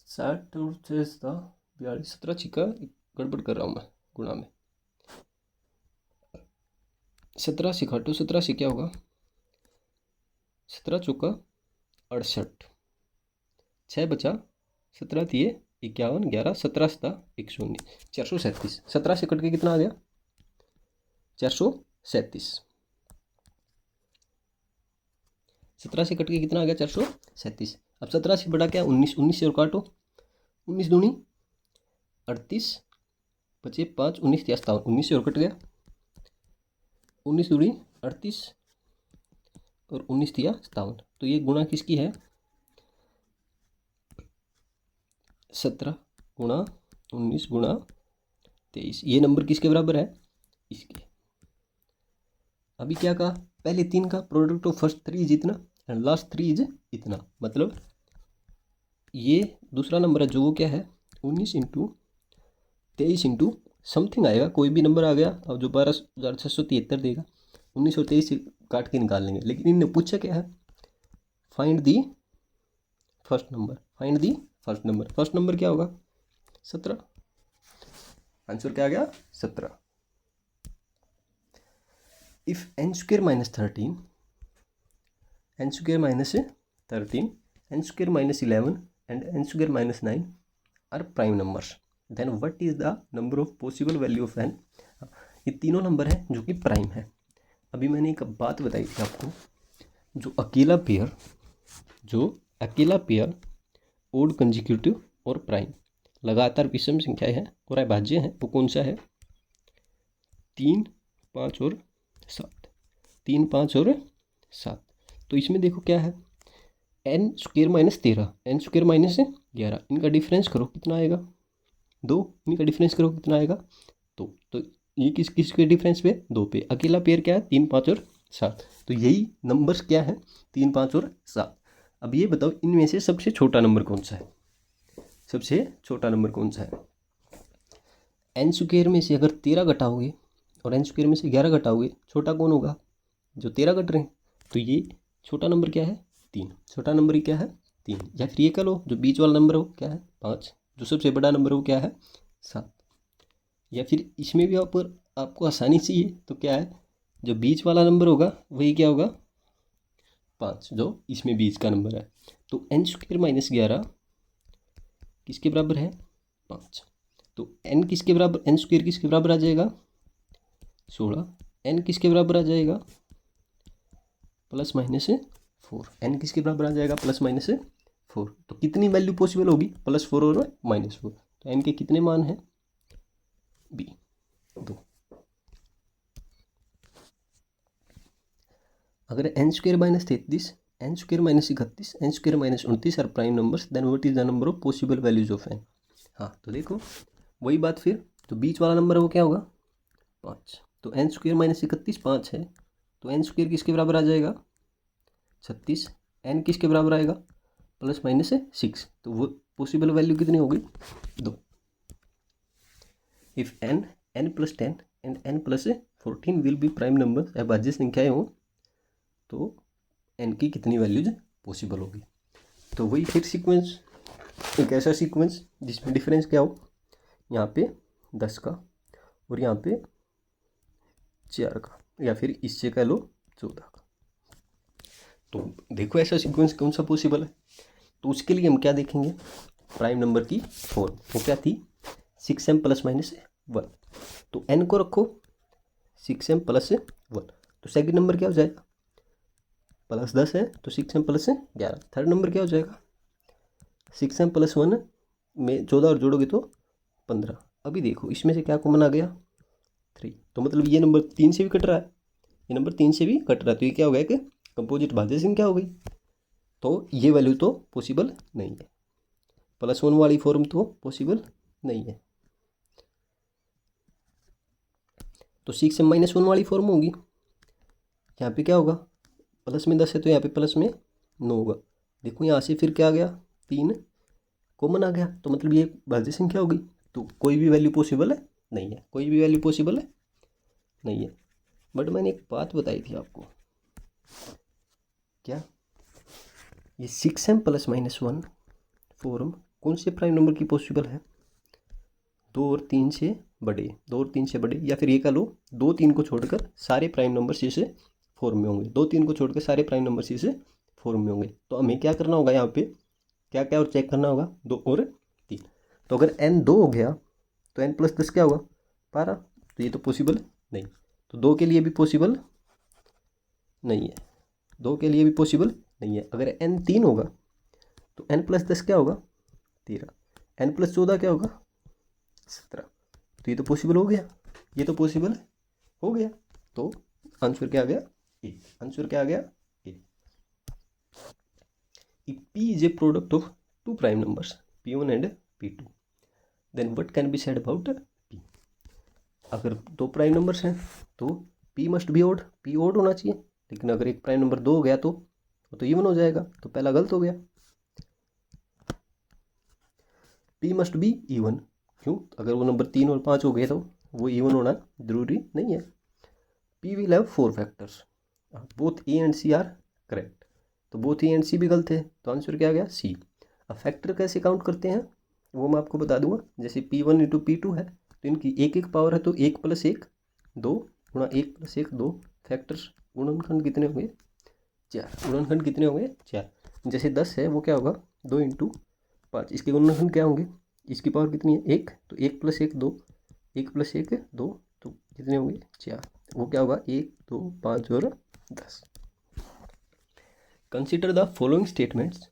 60 और 6 42, 17 छिका, गड़बड़ कर रहा हूँ मैं गुणा में, 17 से काटो, 17 से क्या होगा, 17 चौका 68, 6 बचा, 17 दिए 51, 11, 17 सता 119, 437। 17 से कट के कितना आ गया, 437। 17 से कट के कितना आ गया, 437। अब 17 से बड़ा क्या, 19, 19 से और काटो, 19 दूनी 38, बचे 5, 19 या 57, 19 से और कट गया, 19 दूनी 38 और 19 दिया 57। तो ये गुणा किसकी है, 17 गुणा 19 गुणा 23। ये नंबर किसके बराबर है, इसके। अभी क्या कहा, पहले 3 का प्रोडक्ट ऑफ फर्स्ट 3 इज इतना एंड लास्ट 3 इज इतना, मतलब ये दूसरा नंबर है जो वो क्या है, 19 इंटू 23 इंटू समथिंग आएगा, कोई भी नंबर आ गया। अब जो 12,673 देगा, 19 और 23 काट के निकाल लेंगे। लेकिन इनने पूछा क्या है, find the first number, find the first number. First number क्या होगा, 17। आंसर क्या आ गया, 17। If n square minus 13, n square minus 13, n square minus 11 and n square minus 9 are prime numbers, then what is the number of possible value of n। ये तीनों number हैं जो कि प्राइम है। अभी मैंने एक बात बताई थी आपको, जो अकेला पेयर ओड कंजिक्यूटिव और प्राइम लगातार विषम संख्याएं हैं और अभाज्य हैं, वो कौन सा है, 3, 5 और 7, 3, 5 और 7। तो इसमें देखो क्या है, n square minus 13, n square minus 11, इनका डिफरेंस करो कितना आएगा, 2, इनका डिफरेंस करो कितना आएगा, 2। तो ये किस के डिफरेंस पे, 2 पे। अकेला पेयर क्या है, 3, 5 और 7। तो यही नंबर्स क्या है, 3, 5 और 7। अब ये बताओ इनमें से सबसे छोटा नंबर कौन सा है, सबसे छोटा नंबर कौन सा है। n स्क्वेयर में से अगर 13 घटाओगे और n स्क्वेयर में से 11 घटाओगे, छोटा कौन होगा, जो 13 घट रहे हैं। तो ये छोटा नंबर क्या है, 3। छोटा नंबर ही क्या है, 3। या फिर ये कह लो जो बीच वाला नंबर हो क्या है, 5। जो सबसे बड़ा नंबर हो क्या है, 7। या फिर इसमें भी आपको आसानी चाहिए तो क्या है, जो बीच वाला नंबर होगा वही क्या होगा, 5, जो इसमें बीच का नंबर है। तो n स्क्वेयर माइनस 11 किसके बराबर है, 5। तो n किसके बराबर, n स्क्वेयर किसके बराबर आ जाएगा, 16। n किसके बराबर आ जाएगा, प्लस माइनस 4। n किसके बराबर आ जाएगा, प्लस माइनस 4। तो कितनी वैल्यू पॉसिबल होगी, +4 और -4। तो n के कितने मान हैं, b, 2। अगर n square minus 33, n square minus 31, n square minus 29 are prime numbers, then what is the number of possible values of n। हाँ तो देखो वही बात, फिर जो बीच वाला नंबर है वो क्या होगा, 5। तो n स्क्वेयर माइनस 31 5 है, तो n स्क्वेयर किसके बराबर आ जाएगा, 36। n किसके बराबर आएगा, प्लस माइनस 6। तो वो पॉसिबल वैल्यू कितनी होगी, 2। If n plus 10 and n plus 14 will be prime number, अभाज्य संख्याएं हो तो n की कितनी वैल्यूज पॉसिबल होगी। तो वही फिर सीक्वेंस, एक ऐसा सीक्वेंस जिसमें डिफरेंस क्या हो, यहाँ पे 10 का और यहाँ पे 4 का, या फिर इससे कह लो 14 का। तो देखो ऐसा सीक्वेंस कौन सा पॉसिबल है। तो उसके लिए हम क्या देखेंगे, प्राइम नंबर की फॉर्म वो क्या थी, 6m प्लस माइनस 1। तो n को रखो 6m प्लस 1। तो सेकंड नंबर क्या हो जाएगा, प्लस 10 है तो 6m प्लस 11। थर्ड नंबर क्या हो जाएगा, 6m प्लस 1 में 14 और जोड़ोगे तो 15। अभी देखो इसमें से क्या कॉमन आ गया, 3। तो मतलब ये नंबर 3 से भी कट रहा है, ये नंबर 3 से भी कट रहा है। तो ये क्या हो गया कि कंपोजिट भाज्य संख्या हो गई। तो ये वैल्यू तो पॉसिबल नहीं है, +1 वाली फॉर्म तो पॉसिबल नहीं है। तो 6m माइनस 1 वाली फॉर्म होगी, यहाँ पे क्या होगा, प्लस में 10 है तो यहाँ पे प्लस में 9 होगा। देखो यहाँ से फिर क्या आ गया, 3 कॉमन आ गया, तो मतलब ये भाज्य संख्या होगी। तो कोई भी वैल्यू पॉसिबल है नहीं है, कोई भी वैल्यू पॉसिबल है नहीं है। बट मैंने एक बात बताई थी आपको, क्या, ये 6m प्लस माइनस 1 फॉर्म कौन से प्राइम नंबर की पॉसिबल है, 2 और 3 से बड़े, 2 और 3 से बड़े, या फिर ये कह लो 2 3 को छोड़कर सारे प्राइम नंबर्स इसे फॉर्म में होंगे, 2 3 को छोड़कर सारे प्राइम नंबर्स इसे फॉर्म में होंगे। तो हमें क्या करना होगा यहाँ पे, क्या क्या और चेक करना होगा, 2 और 3। तो अगर n 2 हो गया तो n + 10 क्या होगा, 12। तो ये तो पॉसिबल नहीं, तो 2 के लिए भी पॉसिबल नहीं है, 2 के लिए भी पॉसिबल नहीं है। अगर n 3 होगा तो n + 10 क्या होगा, 13, n + 14 क्या होगा, 17। तो ये तो पॉसिबल हो गया, ये तो पॉसिबल हो गया। तो आंसर क्या आ गया, ए। आंसर क्या आ गया, ए। If P is a product of two prime numbers P1 and P2, then what can be said about P? अगर 2 प्राइम नंबर्स हैं तो P must be odd, P odd होना चाहिए। लेकिन अगर एक प्राइम नंबर 2 हो गया तो इवन हो जाएगा, तो पहला गलत हो गया। P मस्ट बी इवन, क्यों, अगर वो नंबर 3 और 5 हो गए तो वो इवन होना जरूरी नहीं है। P will have 4 factors, both A and C are correct। तो both A and C भी गलत है, तो आंसर क्या आ गया, C। अब फैक्टर कैसे काउंट करते हैं वो मैं आपको बता दूंगा। जैसे P1 × P2 है तो इनकी एक एक पावर है, तो 1 + 1 2 गुणा 1 + 1 2 फैक्टर्स, गुणनखंड कितने होंगे, 4। गुणनखंड कितने होंगे, 4। जैसे 10 है वो क्या होगा, 2 × 5, इसके गुणनखंड क्या होंगे, इसकी पावर कितनी है, 1, तो 1 + 1 2, 1 + 1 2, तो कितने होंगे, 4। वो क्या होगा, 1 2 5 और 10। Consider the following statements,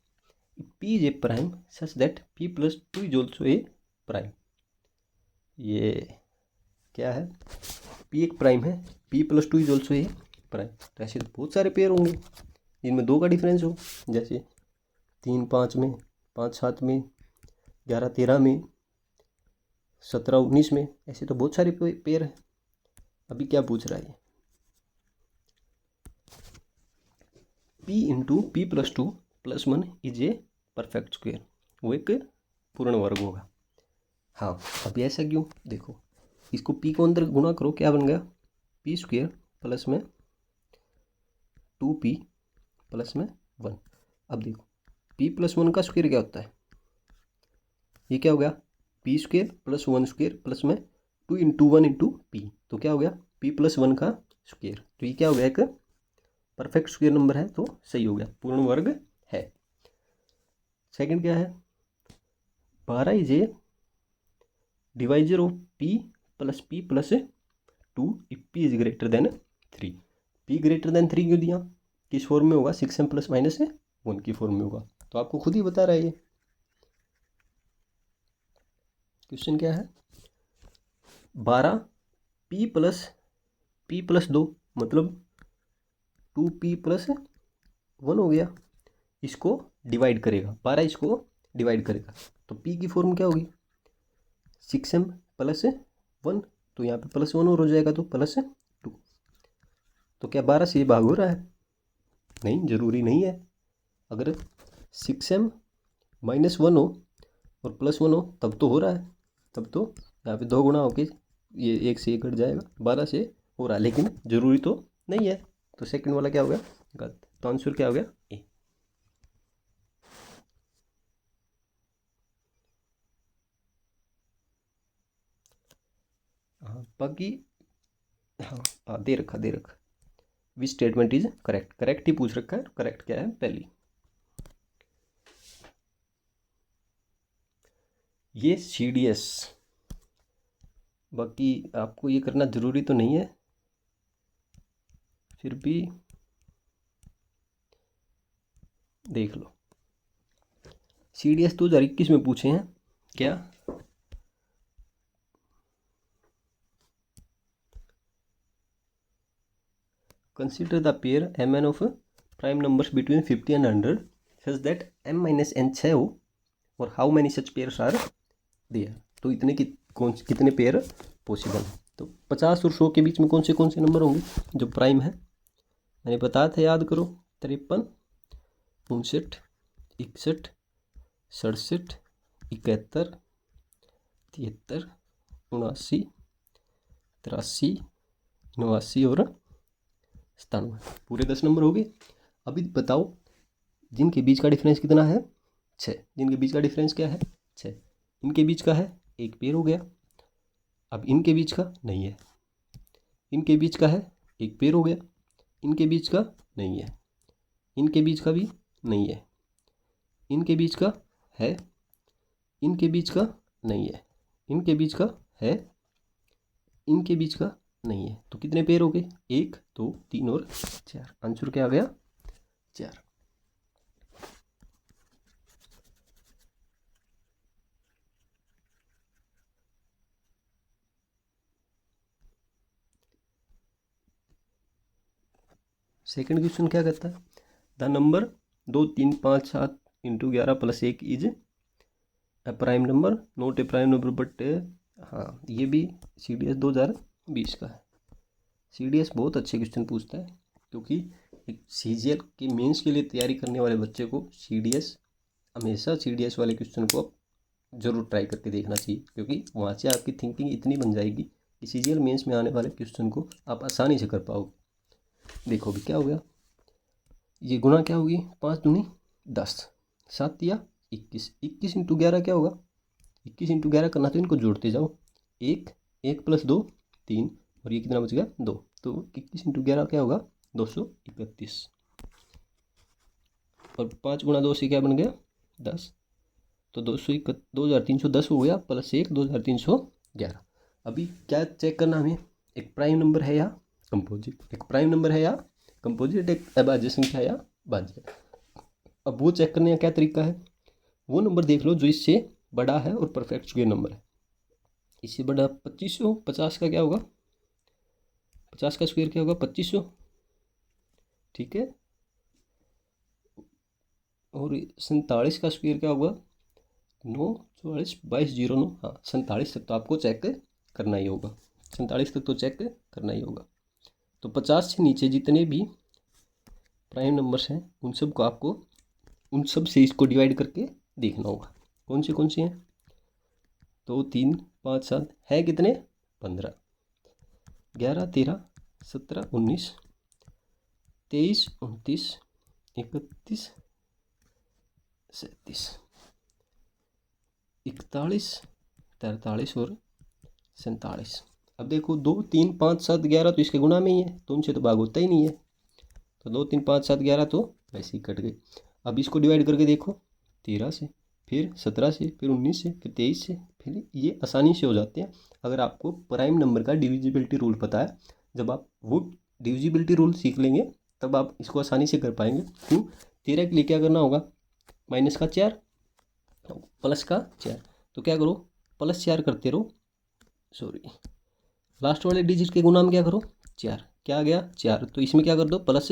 P is a prime such that P + 2 is also a prime। ये क्या है, P एक प्राइम है, P + 2 is also a prime. तो ऐसे तो बहुत सारे पेयर होंगे जिनमें 2 का डिफरेंस हो, जैसे 3 5 में, 5 7 में, 11 13 में, 17 19 में, ऐसे तो बहुत सारे पेयर हैं। अभी क्या पूछ रहा है, P × P + 2 + 1 is a perfect square, वो एक पूर्ण वर्ग होगा। हाँ, अभी ऐसा क्यों, देखो इसको P को अंदर गुणा करो, क्या बन गया, P² प्लस में 2P प्लस में 1। अब देखो P + 1 का स्क्वायर क्या होता है, ये क्या हो गया, P² + 1² प्लस में 2 × 1 × P, तो क्या हो गया, P + 1 का स्क्वायर। तो ये क्या हो गया, एक परफेक्ट स्क्वायर नंबर है, तो सही हो गया, पूर्ण वर्ग है। सेकंड क्या है, 12 is a divisor of P + P + 2 if P is greater than 3। P greater than 3 क्यों दिया, किस फॉर्म में होगा, 6m ± 1 की फॉर्म में होगा। तो आपको खुद ही बता रहा है ये क्वेश्चन क्या है, 12 P + 2 मतलब 2P + 1 हो गया, इसको डिवाइड करेगा, 12 इसको डिवाइड करेगा, तो P की फॉर्म क्या होगी, 6m + 1, तो यहाँ पे +1 और हो जाएगा, तो +2। तो क्या 12 से भाग हो रहा है, नहीं, ज़रूरी नहीं है। अगर 6m - 1 हो और +1 हो तब तो हो रहा है, तब तो यहाँ पे 2 गुणा होके ये 1 से 1 कट जाएगा, 12 से हो रहा है, लेकिन ज़रूरी तो नहीं है। तो सेकंड वाला क्या हो गया, गलत। तो आंसर क्या हो गया, ए। हाँ बाकी, हाँ दे रखा which statement is correct, correct ही पूछ रखा है, करेक्ट क्या है पहली, ये CDS। बाकी आपको ये करना ज़रूरी तो नहीं है, फिर भी देख लो। CDS 2021 में पूछे हैं क्या, consider the pair Mn of prime numbers between 50 and 100 such that m - n 6 हो, और how many such pairs are there. तो इतने कितने पेयर पॉसिबल है। तो 50 और 100 के बीच में कौन से नंबर होंगे जो प्राइम है, मैंने बताया था, याद करो, 53 59 61 67 71 73 79 83 89 और 97, पूरे 10 नंबर हो गए। अभी बताओ जिनके बीच का डिफरेंस कितना है, 6। जिनके बीच का डिफरेंस क्या है, 6, इनके बीच का है एक पेयर हो गया। अब इनके बीच का नहीं है, इनके बीच का है, एक पेयर हो गया। इनके बीच का नहीं है, इनके बीच का भी नहीं है, इनके बीच का है, इनके बीच का नहीं है, इनके बीच का है, इनके बीच का नहीं है। तो कितने पेयर हो गए? 1 2 3 और 4। आंसर क्या आ गया? 4। सेकंड क्वेश्चन क्या कहता है? The number 2 3 5 7 into 11 plus 1 is a prime number, not a prime number but. हाँ, ये भी CDS 2020 का है। CDS बहुत अच्छे क्वेश्चन पूछता है, क्योंकि एक CGL के मेंस के लिए तैयारी करने वाले बच्चे को CDS हमेशा CDS वाले क्वेश्चन को ज़रूर ट्राई करके देखना चाहिए, क्योंकि वहाँ से आपकी थिंकिंग इतनी बन जाएगी कि CGL मेंस में आने वाले क्वेश्चन को आप आसानी से कर पाओगे। देखो भी क्या हो गया, ये गुणा क्या होगी? 5 दूनी 10, 7 या 21, 21 इंटू 11 क्या होगा? 21 इंटू 11 करना, तो इनको जोड़ते जाओ। 1 1 प्लस 2 3, और ये कितना बच गया? 2। तो 21 इंटू 11 क्या होगा? 231। और 5 गुणा 2 से क्या बन गया? 10। तो 2310 हो गया, प्लस 1 2311। अभी क्या चेक करना हमें? एक प्राइम नंबर है या कंपोजिट, एक प्राइम नंबर है या कंपोजिट, एक अभाज्य संख्या या भाज्य। अब वो चेक करने का क्या तरीका है? वो नंबर देख लो जो इससे बड़ा है और परफेक्ट स्क्वायर नंबर है। इससे बड़ा 2500, 50 का क्या होगा? 50 का स्क्वायर क्या होगा? 2500, ठीक है। और 47 का स्क्वायर क्या होगा? 9 44 22 09। हाँ, 47 तक तो आपको चेक करना ही होगा, 47 तक तो चेक करना ही होगा। तो 50 से नीचे जितने भी प्राइम नंबर्स हैं उन सब को आपको, उन सब से इसको डिवाइड करके देखना होगा। कौन से हैं? 2 3 5 7 है कितने? 15, 11 13 17 19 23 29 31 37 41 43 और 47। अब देखो 2 3 5 7 11 तो इसके गुणा में ही है, तो उनसे तो भाग होता ही नहीं है। तो 2 3 5 7 11 तो वैसे ही कट गई। अब इसको डिवाइड करके देखो, 13 से, फिर 17 से, फिर 19 से, फिर 23 से, फिर ये आसानी से हो जाते हैं अगर आपको प्राइम नंबर का डिविजिबिलिटी रूल पता है। जब आप वो डिविजिबिलिटी रूल सीख लेंगे तब आप इसको आसानी से कर पाएंगे। क्यों? 13 के लिए क्या करना होगा? माइनस का 4 प्लस का 4, तो क्या करो? प्लस 4 करते रहो, सॉरी, लास्ट वाले डिजिट के गुना में क्या करो? 4, क्या आ गया? 4। तो इसमें क्या कर दो? प्लस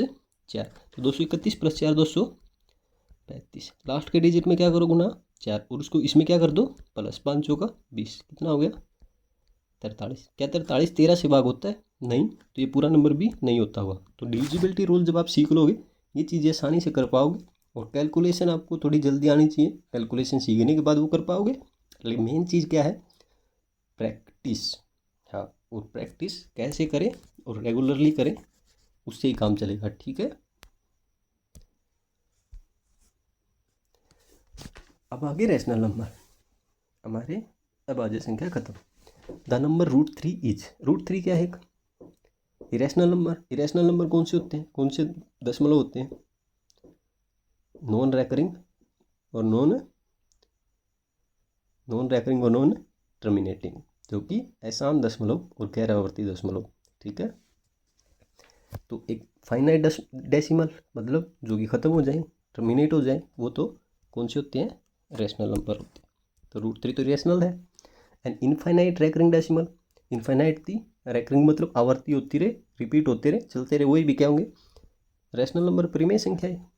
4, तो 231 प्लस 4 235। लास्ट के डिजिट में क्या करो? गुना 4, और उसको इसमें क्या कर दो? प्लस 5 का 20, कितना हो गया? 43। क्या 43 13 से भाग होता है? नहीं, तो ये पूरा नंबर भी नहीं होता हुआ। तो डिविजिबिलिटी रूल जब आप सीख लोगे ये चीज़ें आसानी से कर पाओगे। और कैलकुलेशन आपको थोड़ी जल्दी आनी चाहिए, कैलकुलेशन सीखने के बाद वो कर पाओगे। लेकिन मेन चीज़ क्या है? प्रैक्टिस। हाँ, और प्रैक्टिस कैसे करें और रेगुलरली करें, उससे ही काम चलेगा, ठीक है। अब आगे रैशनल नंबर, हमारे अभाज्य संख्या खत्म। द नंबर √3 इज, √3 क्या है? एक इरेशनल नंबर। इरेशनल नंबर कौन से होते हैं? कौन से दशमलव होते हैं? नॉन रैकरिंग और नॉन रैकरिंग और नॉन टर्मिनेटिंग, जो कि अशांत दशमलव और गैर आवर्ती दशमलव, ठीक है। तो एक फाइनाइट डेसिमल मतलब जो कि ख़त्म हो जाए, टर्मिनेट हो जाए, वो तो कौन से होते हैं? रेशनल नंबर होते हैं। तो √3 तो रेशनल है। And infinite recurring decimal, infinite थी, रैकरिंग मतलब आवर्ती होती रहे, रिपीट होते रहे, चलते रहे, वही भी क्या होंगे? Rational number. परिमेय संख्या है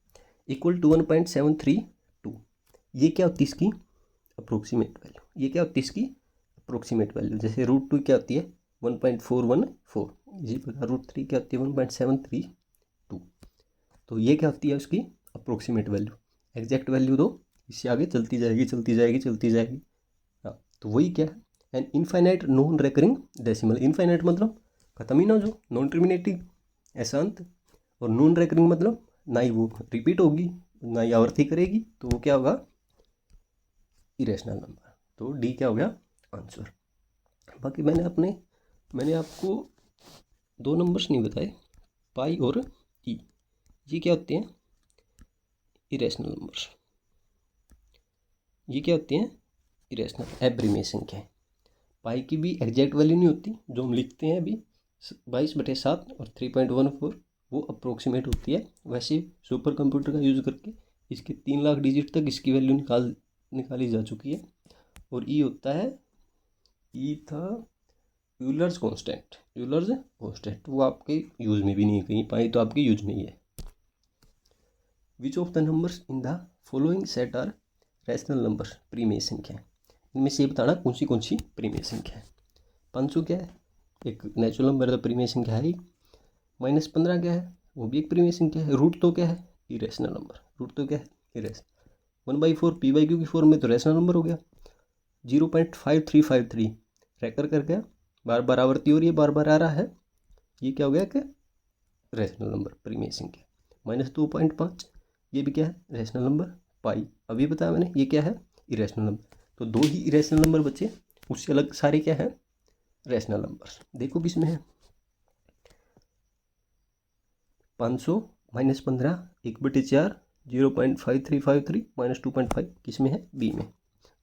इक्वल टू 1.732। ये क्या होती है? इसकी अप्रोक्सीमेट वैल्यू। ये क्या होती है? इसकी अप्रोक्सीमेट वैल्यू। जैसे √2 क्या होती है? 1.414। इसी प्रकार √3 क्या होती है? 1.732। तो ये क्या होती है? उसकी अप्रोक्सीमेट वैल्यू। एग्जैक्ट वैल्यू तो इससे आगे चलती जाएगी चलती जाएगी चलती जाएगी। हाँ, तो वही क्या है? And infinite non recurring decimal. Infinite मतलब खत्म ही ना, जो नॉन टर्मिनेटिंग अशांत, और नॉन रेकरिंग मतलब ना ही वो रिपीट होगी ना ही आवर्ती करेगी, तो वो क्या होगा? Irrational number. तो डी क्या हो गया आंसर। बाकी मैंने आपको दो नंबर्स नहीं बताए, पाई और ई। ये क्या होते हैं? Irrational numbers. ये क्या होते हैं? इरेशनल एब्रीमेशन संख्याएं। पाई की भी एग्जैक्ट वैल्यू नहीं होती जो हम लिखते हैं अभी 22/7 और 3.14, वो अप्रोक्सीमेट होती है। वैसे सुपर कंप्यूटर का यूज़ करके इसके 3 लाख डिजिट तक इसकी वैल्यू निकाली जा चुकी है। और ई होता है, ई था यूलर्स कांस्टेंट, वो आपके यूज़ में भी नहीं है कहीं, पाई तो आपके यूज में ही है। Which of the numbers in the following set are rational numbers, प्रीमेय संख्या है। इनमें से बताना कौन सी प्रीमेय संख्या है। 500 क्या है? एक नेचुरल नंबर है तो प्रीमेय संख्या है ही। -15 क्या है? वो भी एक प्रीमेय संख्या है। रूट तो क्या है? Irrational number. रूट तो क्या है? इरेशनल। 1/4 p/q की फॉर्म में तो रैशनल नंबर हो गया। 0.5353 रैकर कर गया, बार बार आवर्ती हो रही है, बार बार आ रहा है, ये क्या हो गया कि रैशनल नंबर, प्रीमेय संख्या। -2.5 ये भी क्या है? Rational number. पाई अभी बताया मैंने, ये क्या है? Irrational number. तो दो ही इरेशनल नंबर बचे, उससे अलग सारे क्या है? Rational numbers. देखो किस में है? 500 -15 1/4 0.5353 -2.5 किस में है? बी में।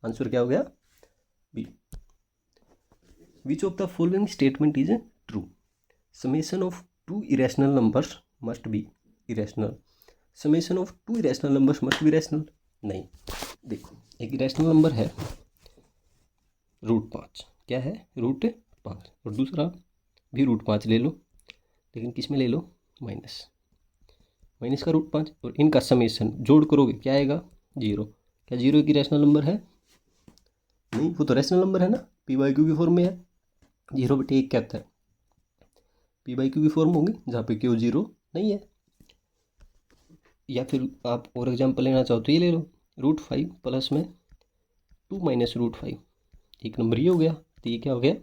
आंसर क्या हो गया? B. Which of the following statement is true? Summation of two irrational numbers must be irrational. Summation of two irrational numbers must be rational. नहीं। देखो, एक इरेशनल नंबर है √5। क्या है? √5। और दूसरा भी √5 ले लो, लेकिन किस में ले लो? माइनस का √5। और इनका समेशन जोड़ करोगे क्या आएगा? 0। क्या 0 एक रैशनल नंबर है? नहीं, वो तो रैशनल नंबर है ना, p/q की फॉर्म में है। 0/1 क्या होता है? p/q की फॉर्म होगी, जहाँ पे क्यू 0 नहीं है। या फिर आप और एग्जाम्पल लेना चाहो तो ये ले लो, √5 प्लस में 2 माइनस √5, एक नंबर ये हो गया। तो ये क्या हो गया?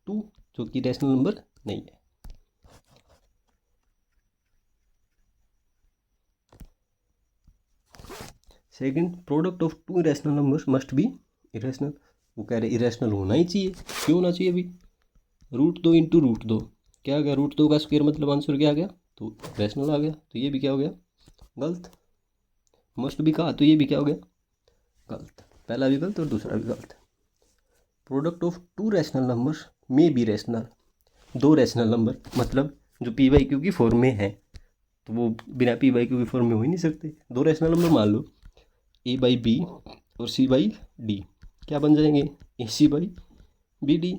2, जो कि रैशनल नंबर नहीं है। Second, product of two irrational numbers must be irrational. वो कह रहे इरेशनल होना ही चाहिए। क्यों होना चाहिए अभी? √2 इंटू √2 क्या आ गया? √2 का स्क्वायर मतलब आंसर क्या आ गया? तो रैशनल आ गया। तो ये भी क्या हो गया? गलत। मस्ट भी कहा तो ये भी क्या हो गया? गलत। पहला भी गलत और दूसरा भी गलत। Product of to rational numbers में बी रैशनल। दो रैशनल नंबर मतलब जो p/q की फॉर्म में है, तो वो बिना p/q की फॉर्म में हो ही नहीं सकते। दो रैशनल नंबर मान लो, a/b और c/d, क्या बन जाएंगे? ac/bd।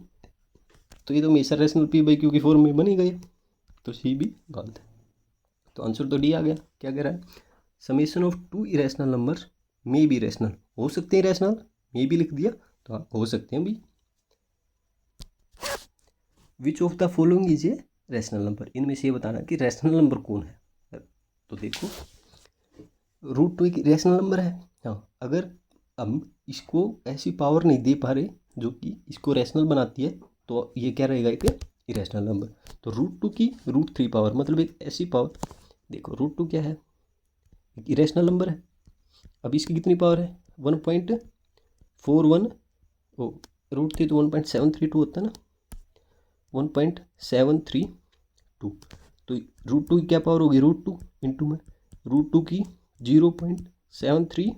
तो ये तो हमेशा रैशनल p/q की फॉर्म में बन ही गए, तो सी भी गलत है। तो आंसर तो डी आ गया। क्या कह रहा है? Summation of two irrational numbers may be rational. हो सकते हैं रैशनल, मे भी लिख दिया तो हो सकते हैं भी। विच of the following is a rational number? इनमें से ये बताना कि रैशनल नंबर कौन है। तो देखो, √2 एक रैशनल नंबर है। हाँ, अगर हम इसको ऐसी पावर नहीं दे पा रहे जो कि इसको रैशनल बनाती है, तो ये क्या रहेगा? एक इरेशनल नंबर। तो √2 की √3 पावर मतलब एक ऐसी पावर। देखो, √2 क्या है? एक इरेशनल नंबर है। अब इसकी कितनी पावर है? 1.41। ओ, √3 तो 1.732 होता है ना, 1.732। तो √2 की क्या पावर होगी? √2 इंटू में √2 की 0.732,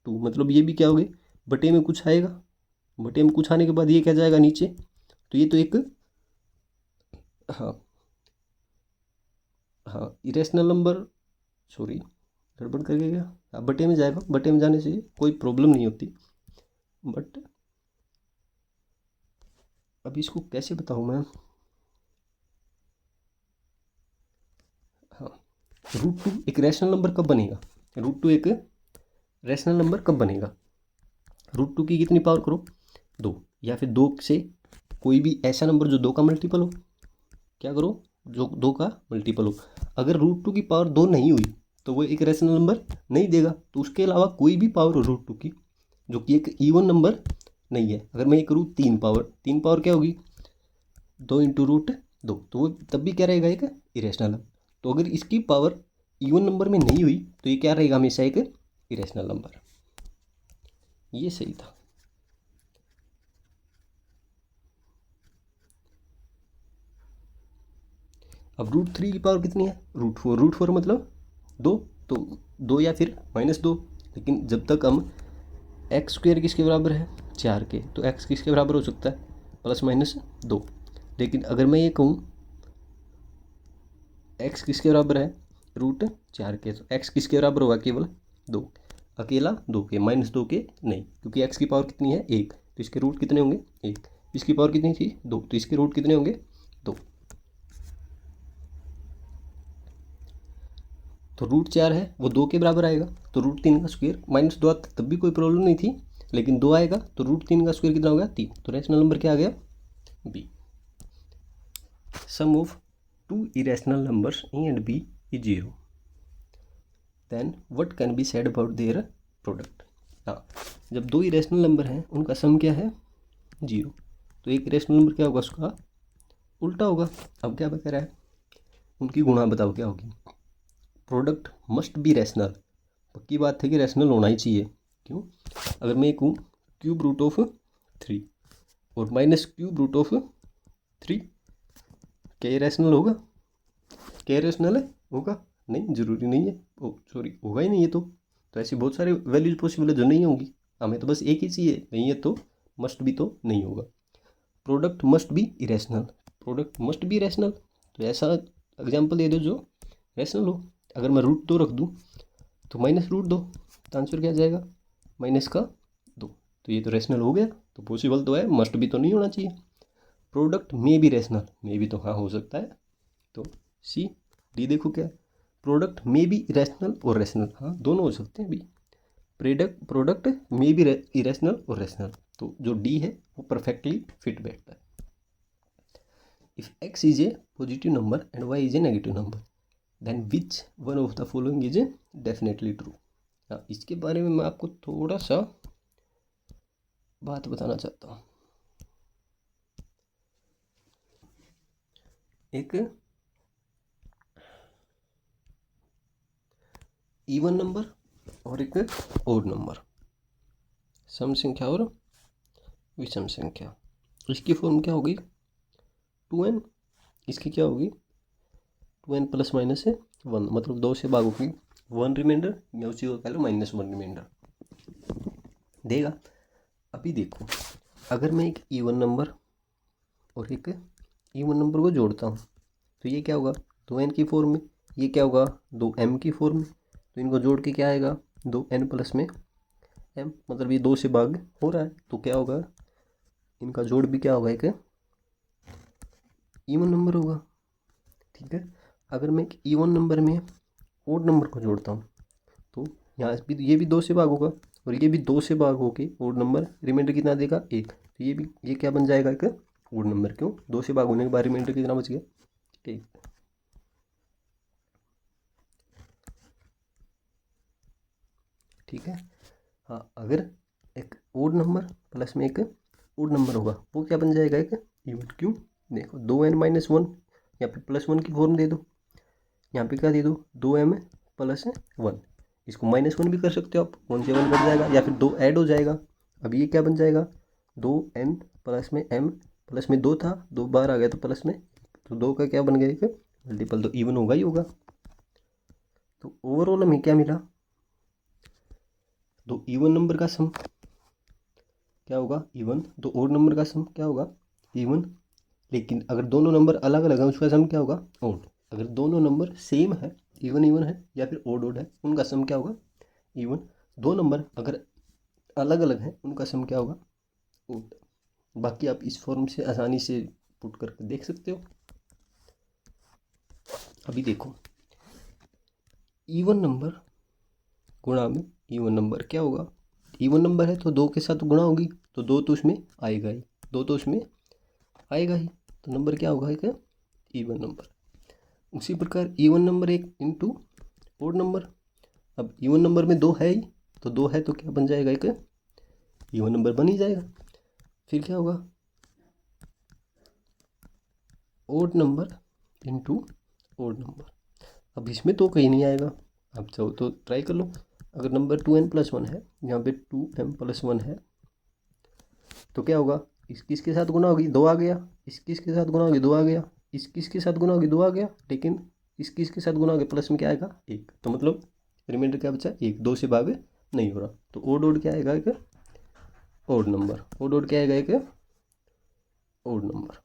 मतलब ये भी क्या हो गई? बटे में कुछ आएगा, बटे में कुछ आने के बाद ये क्या जाएगा नीचे। तो ये तो एक, हाँ हाँ, इरेशनल नंबर, सॉरी गड़बड़ करके गया। अब बटे में जाएगा, बटे में जाने से कोई प्रॉब्लम नहीं होती। बट अब इसको कैसे बताऊँ मैं? हाँ, √2 एक रैशनल नंबर कब बनेगा? √2 एक रैशनल नंबर कब बनेगा? √2 की कितनी पावर करो? 2, या फिर 2 से कोई भी ऐसा नंबर जो 2 का मल्टीपल हो। क्या करो? जो 2 का मल्टीपल हो। अगर √2 की पावर 2 नहीं हुई तो वो एक रैशनल नंबर नहीं देगा। तो उसके अलावा कोई भी पावर हो √2 की जो कि एक इवन नंबर नहीं है। अगर मैं ये करूँ 3 पावर क्या होगी? 2 इंटू √2, तो वो तब भी क्या रहेगा? एक इरेशनल। तो अगर इसकी पावर इवन नंबर में नहीं हुई तो ये क्या रहेगा? हमेशा एक इरेशनल नंबर। ये सही था। अब √3 की पावर कितनी है? √4 मतलब 2, तो 2 या फिर -2। लेकिन जब तक हम x² किसके बराबर है? 4 के, तो x किसके बराबर हो सकता है? ±2। लेकिन अगर मैं ये कहूँ x किसके बराबर है? √4 के, तो x किसके बराबर होगा? केवल 2, अकेला 2 के, -2 के नहीं, क्योंकि x की पावर कितनी है? 1, तो इसके रूट कितने होंगे? 1। इसकी पावर कितनी थी? 2, तो इसके रूट कितने होंगे? 2। तो √4 है वो 2 के बराबर आएगा, तो √3 का स्क्वायर, -2 आता तब भी कोई प्रॉब्लम नहीं थी, लेकिन 2 आएगा तो √3 का स्क्वायर कितना हो गया? 3। तो रैशनल नंबर क्या आ गया? B. Sum of 2 irrational numbers a and b is 0, then what can be said about their product. हाँ, जब 2 इरेशनल नंबर हैं उनका सम क्या है? 0, तो एक इरेशनल नंबर क्या होगा? उसका उल्टा होगा। अब क्या बता रहा है? उनकी गुणा बताओ क्या होगी? प्रोडक्ट मस्ट बी रैशनल, पक्की बात है कि रैशनल होना ही चाहिए। क्यों? अगर मैं कहूँ √3 और -3, क्या ये रैशनल होगा? क्या ये रैशनल है? होगा नहीं, ज़रूरी नहीं है। ओ सॉरी, होगा ही नहीं है। तो ऐसी बहुत सारे वैल्यूज पॉसिबल है जो नहीं होंगी। हमें तो बस एक ही चाहिए, नहीं है तो मस्ट भी तो नहीं होगा। Product must be irrational, product must be rational, तो ऐसा एग्जाम्पल दे दो जो रैशनल हो। अगर मैं √2 रख दूँ तो -√2, तो आंसर क्या जाएगा? -2। तो ये तो रैशनल हो गया, तो पॉसिबल तो है, मस्ट भी तो नहीं होना चाहिए। प्रोडक्ट में भी रैशनल, में भी तो हाँ हो सकता है, तो सी। डी देखो क्या है? प्रोडक्ट में भी इरेशनल और रैशनल, हाँ दोनों हो सकते हैं भी। प्रोडक्ट में भी इरेशनल और रैशनल, तो जो डी है वो परफेक्टली फिट बैठता है। If x is a positive number and y is a negative number, then which one of the following is definitely true. हाँ, इसके बारे में मैं आपको थोड़ा सा बात बताना चाहता हूँ। एक इवन नंबर और एक ओड नंबर, सम संख्या और विषम संख्या, इसकी फॉर्म क्या होगी? 2n। इसकी क्या होगी? 2n ± 1, मतलब 2 से भाग होगी 1 रिमाइंडर, या उसी को कह लो -1 रिमाइंडर देगा। अभी देखो, अगर मैं एक इवन नंबर और एक इवन नंबर को जोड़ता हूँ तो ये क्या होगा? 2n की फॉर्म में। ये क्या होगा? 2m की फॉर्म में। तो इनको जोड़ के क्या आएगा? 2n + में m, मतलब ये 2 से भाग हो रहा है, तो क्या होगा? इनका जोड़ भी क्या होगा? एक इवन नंबर होगा। ठीक है। अगर मैं एक इवन नंबर में ओड नंबर को जोड़ता हूँ तो यहाँ भी ये भी 2 से भाग होगा और ये भी 2 से भाग होके ओड नंबर रिमाइंडर कितना देगा? 1। तो ये क्या बन जाएगा? एक ओड नंबर। क्यों? 2 से भाग होने के बाद रिमाइंडर कितना बच गया? 1। ठीक है। हाँ, अगर एक ओड नंबर प्लस में एक ओड नंबर होगा वो क्या बन जाएगा? एक इवन। क्यों? देखो 2n - 1, यहाँ पे +1 की फॉर्म दे दो, यहाँ पे क्या दे दो? 2m + 1। इसको -1 भी कर सकते हो आप, 1 से 1 कट जाएगा, या फिर 2 ऐड हो जाएगा। अब ये क्या बन जाएगा? 2n + में m, प्लस में 2 था, 2 बार आ गया तो प्लस में, तो 2 का क्या बन गया? एक मल्टीपल, तो इवन होगा ही होगा। तो ओवरऑल हमें क्या मिला? 2 इवन नंबर का सम क्या होगा? इवन। 2 ओड नंबर का सम क्या होगा? इवन। लेकिन अगर दोनों नंबर अलग अलग हैं उसका सम क्या होगा? ओड। अगर दोनों नंबर सेम है, इवन इवन है या फिर ओड ओड है, उनका सम क्या होगा? इवन। दो नंबर अगर अलग अलग हैं उनका सम क्या होगा? ओड। बाकी आप इस फॉर्म से आसानी से पुट करके देख सकते हो। अभी देखो, इवन नंबर गुणा में इवन नंबर क्या होगा? इवन नंबर है तो 2 के साथ गुणा होगी, तो 2 तो उसमें आएगा ही, 2 तो उसमें आएगा ही, तो नंबर क्या होगा? एक इवन नंबर। उसी प्रकार इवन नंबर एक इंटू ओड नंबर। अब इवन नंबर में 2 है ही, तो 2 है तो क्या बन जाएगा? एक इवन नंबर बन ही जाएगा। फिर क्या होगा? Odd number into odd number. अब इसमें तो कहीं नहीं आएगा, आप चाहो तो ट्राई कर लो। अगर नंबर 2n + 1 है, यहाँ पे 2m + 1 है, तो क्या होगा? इसके साथ गुना होगी, 2 आ गया, इसके साथ गुना होगी, 2 आ गया, इसके साथ गुना होगी 2 आ गया, लेकिन इसके साथ गुना होगी प्लस में क्या आएगा 1, तो मतलब रिमाइंडर क्या बचा 1, 2 से भाग नहीं हो रहा, तो ओड ओड क्या आएगा एक ओड नंबर, ओड ओड क्या आएगा एक ओड नंबर।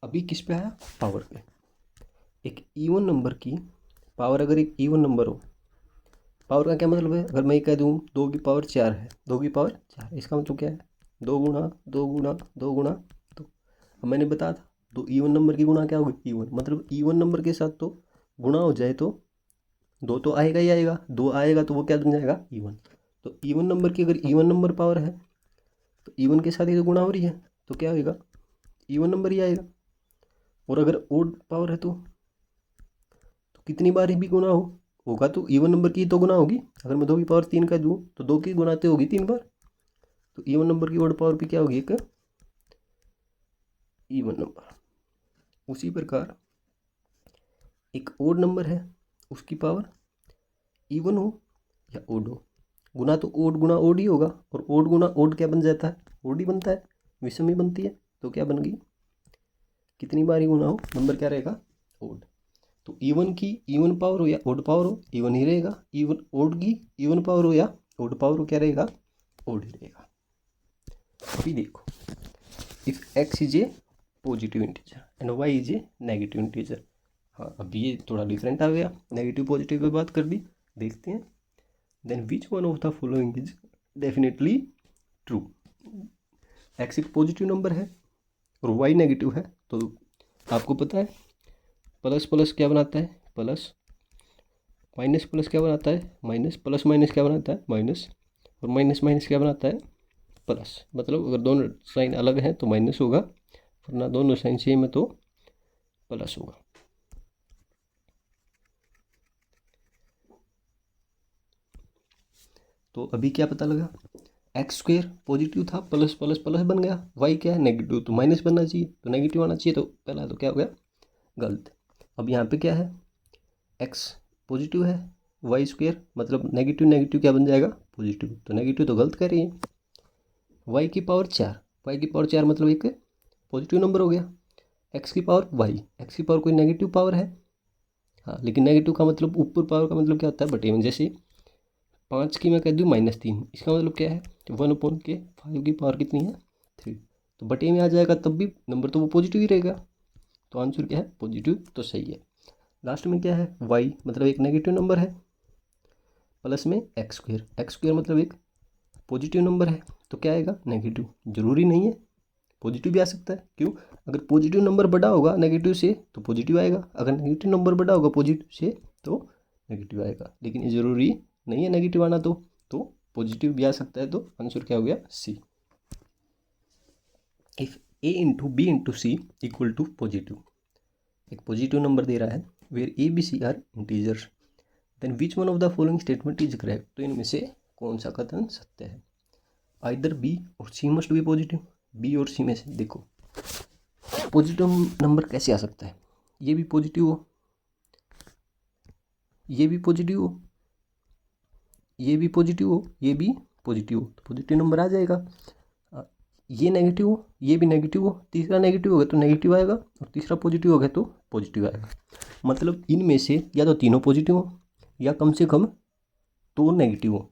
अभी किस पे आया, पावर पे। एक इवन नंबर की पावर अगर एक इवन नंबर हो, पावर का क्या मतलब है, अगर मैं कह दूँ 2 की पावर 4 है, 2 की पावर 4, इसका मतलब क्या है 2 गुणा 2 गुणा 2 गुणा 2। अब मैंने बताया था तो इवन नंबर की गुणा क्या होगी इवन, मतलब इवन नंबर के साथ तो गुणा हो जाए तो 2 तो आएगा ही आएगा, 2 आएगा तो वो क्या बन जाएगा इवन। तो इवन नंबर की अगर इवन नंबर पावर है तो इवन के साथ ही तो गुणा हो रही है, तो क्या होगा इवन नंबर ही आएगा। और अगर ओड पावर है तो कितनी बार ही भी गुना होगा तो इवन नंबर की तो गुना होगी। अगर मैं 2 की पावर 3 का दूँ तो 2 की गुनाते होगी 3 बार, तो इवन नंबर की ओड पावर भी क्या होगी एक इवन नंबर। उसी प्रकार एक ओड नंबर है, उसकी पावर इवन हो या ओड हो, गुना तो ओड गुना ओड ही होगा, और ओड गुना ओड क्या बन जाता है ओड ही बनता है, विषम ही बनती है, तो क्या बन गई कितनी बार ही गुना हो नंबर क्या रहेगा ओड। तो इवन की इवन पावर हो या ओड पावर हो इवन ही रहेगा, इवन ओड की इवन पावर हो या ओड पावर हो क्या रहेगा ओड ही रहेगा। अभी देखो if x is a positive integer and y is a negative integer. हाँ अब ये थोड़ा डिफरेंट आ गया, नेगेटिव पॉजिटिव पे बात कर दी। देखते हैं then which one of the following is definitely true. X एक पॉजिटिव नंबर है और वाई नेगेटिव है, तो आपको पता है प्लस प्लस क्या बनाता है प्लस, माइनस प्लस क्या बनाता है माइनस, प्लस माइनस क्या बनाता है माइनस, और माइनस माइनस क्या बनाता है प्लस। मतलब अगर दोनों साइन अलग हैं तो माइनस होगा, वरना दोनों साइन सेम है तो प्लस होगा। तो अभी क्या पता लगा, एक्स स्क्वेयर पॉजिटिव था, प्लस प्लस प्लस बन गया, वाई क्या है नेगेटिव, तो माइनस बनना चाहिए, तो नेगेटिव आना चाहिए, तो पहला तो क्या हो गया गलत। अब यहाँ पे क्या है एक्स पॉजिटिव है, वाई स्क्वेयर मतलब नेगेटिव नेगेटिव क्या बन जाएगा पॉजिटिव, तो नेगेटिव तो गलत कर रही है। वाई की पावर 4, वाई की पावर 4 मतलब एक पॉजिटिव नंबर हो गया। एक्स की पावर वाई, एक्स की पावर कोई नेगेटिव पावर है, हाँ लेकिन नेगेटिव का मतलब ऊपर पावर का मतलब क्या होता है बटे में, जैसे 5 की मैं कह दूँ -3, इसका मतलब क्या है 1/5 की पावर कितनी है 3, तो बटे में आ जाएगा, तब भी नंबर तो वो पॉजिटिव ही रहेगा, तो आंसर क्या है पॉजिटिव, तो सही है। लास्ट में क्या है वाई मतलब एक नेगेटिव नंबर है, प्लस में एक्स स्क्वेयर मतलब एक पॉजिटिव नंबर है, तो क्या आएगा नेगेटिव, जरूरी नहीं है पॉजिटिव भी आ सकता है। क्यों, अगर पॉजिटिव नंबर बड़ा होगा नेगेटिव से तो पॉजिटिव आएगा, अगर नेगेटिव नंबर बड़ा होगा पॉजिटिव से तो नेगेटिव आएगा, लेकिन ये ज़रूरी नहीं है नेगेटिव आना, तो पॉजिटिव भी आ सकता है, तो आंसर क्या हो गया C. If A into B into C equal to positive, एक पॉजिटिव नंबर दे रहा है where A B C are integers, then which one of the following statement is correct, तो इनमें से कौन सा कथन सत्य है। आइदर बी और सी मस्ट बी पॉजिटिव, बी और सी में से देखो पॉजिटिव नंबर कैसे आ सकता है, ये भी पॉजिटिव हो ये भी पॉजिटिव हो ये भी पॉजिटिव हो ये भी पॉजिटिव हो, तो पॉजिटिव नंबर आ जाएगा। ये नेगेटिव हो ये भी नेगेटिव हो, तीसरा नेगेटिव होगा तो नेगेटिव आएगा, और तीसरा पॉजिटिव होगा तो पॉजिटिव आएगा। मतलब इनमें से या तो तीनों पॉजिटिव हो या कम से कम 2 नेगेटिव हो,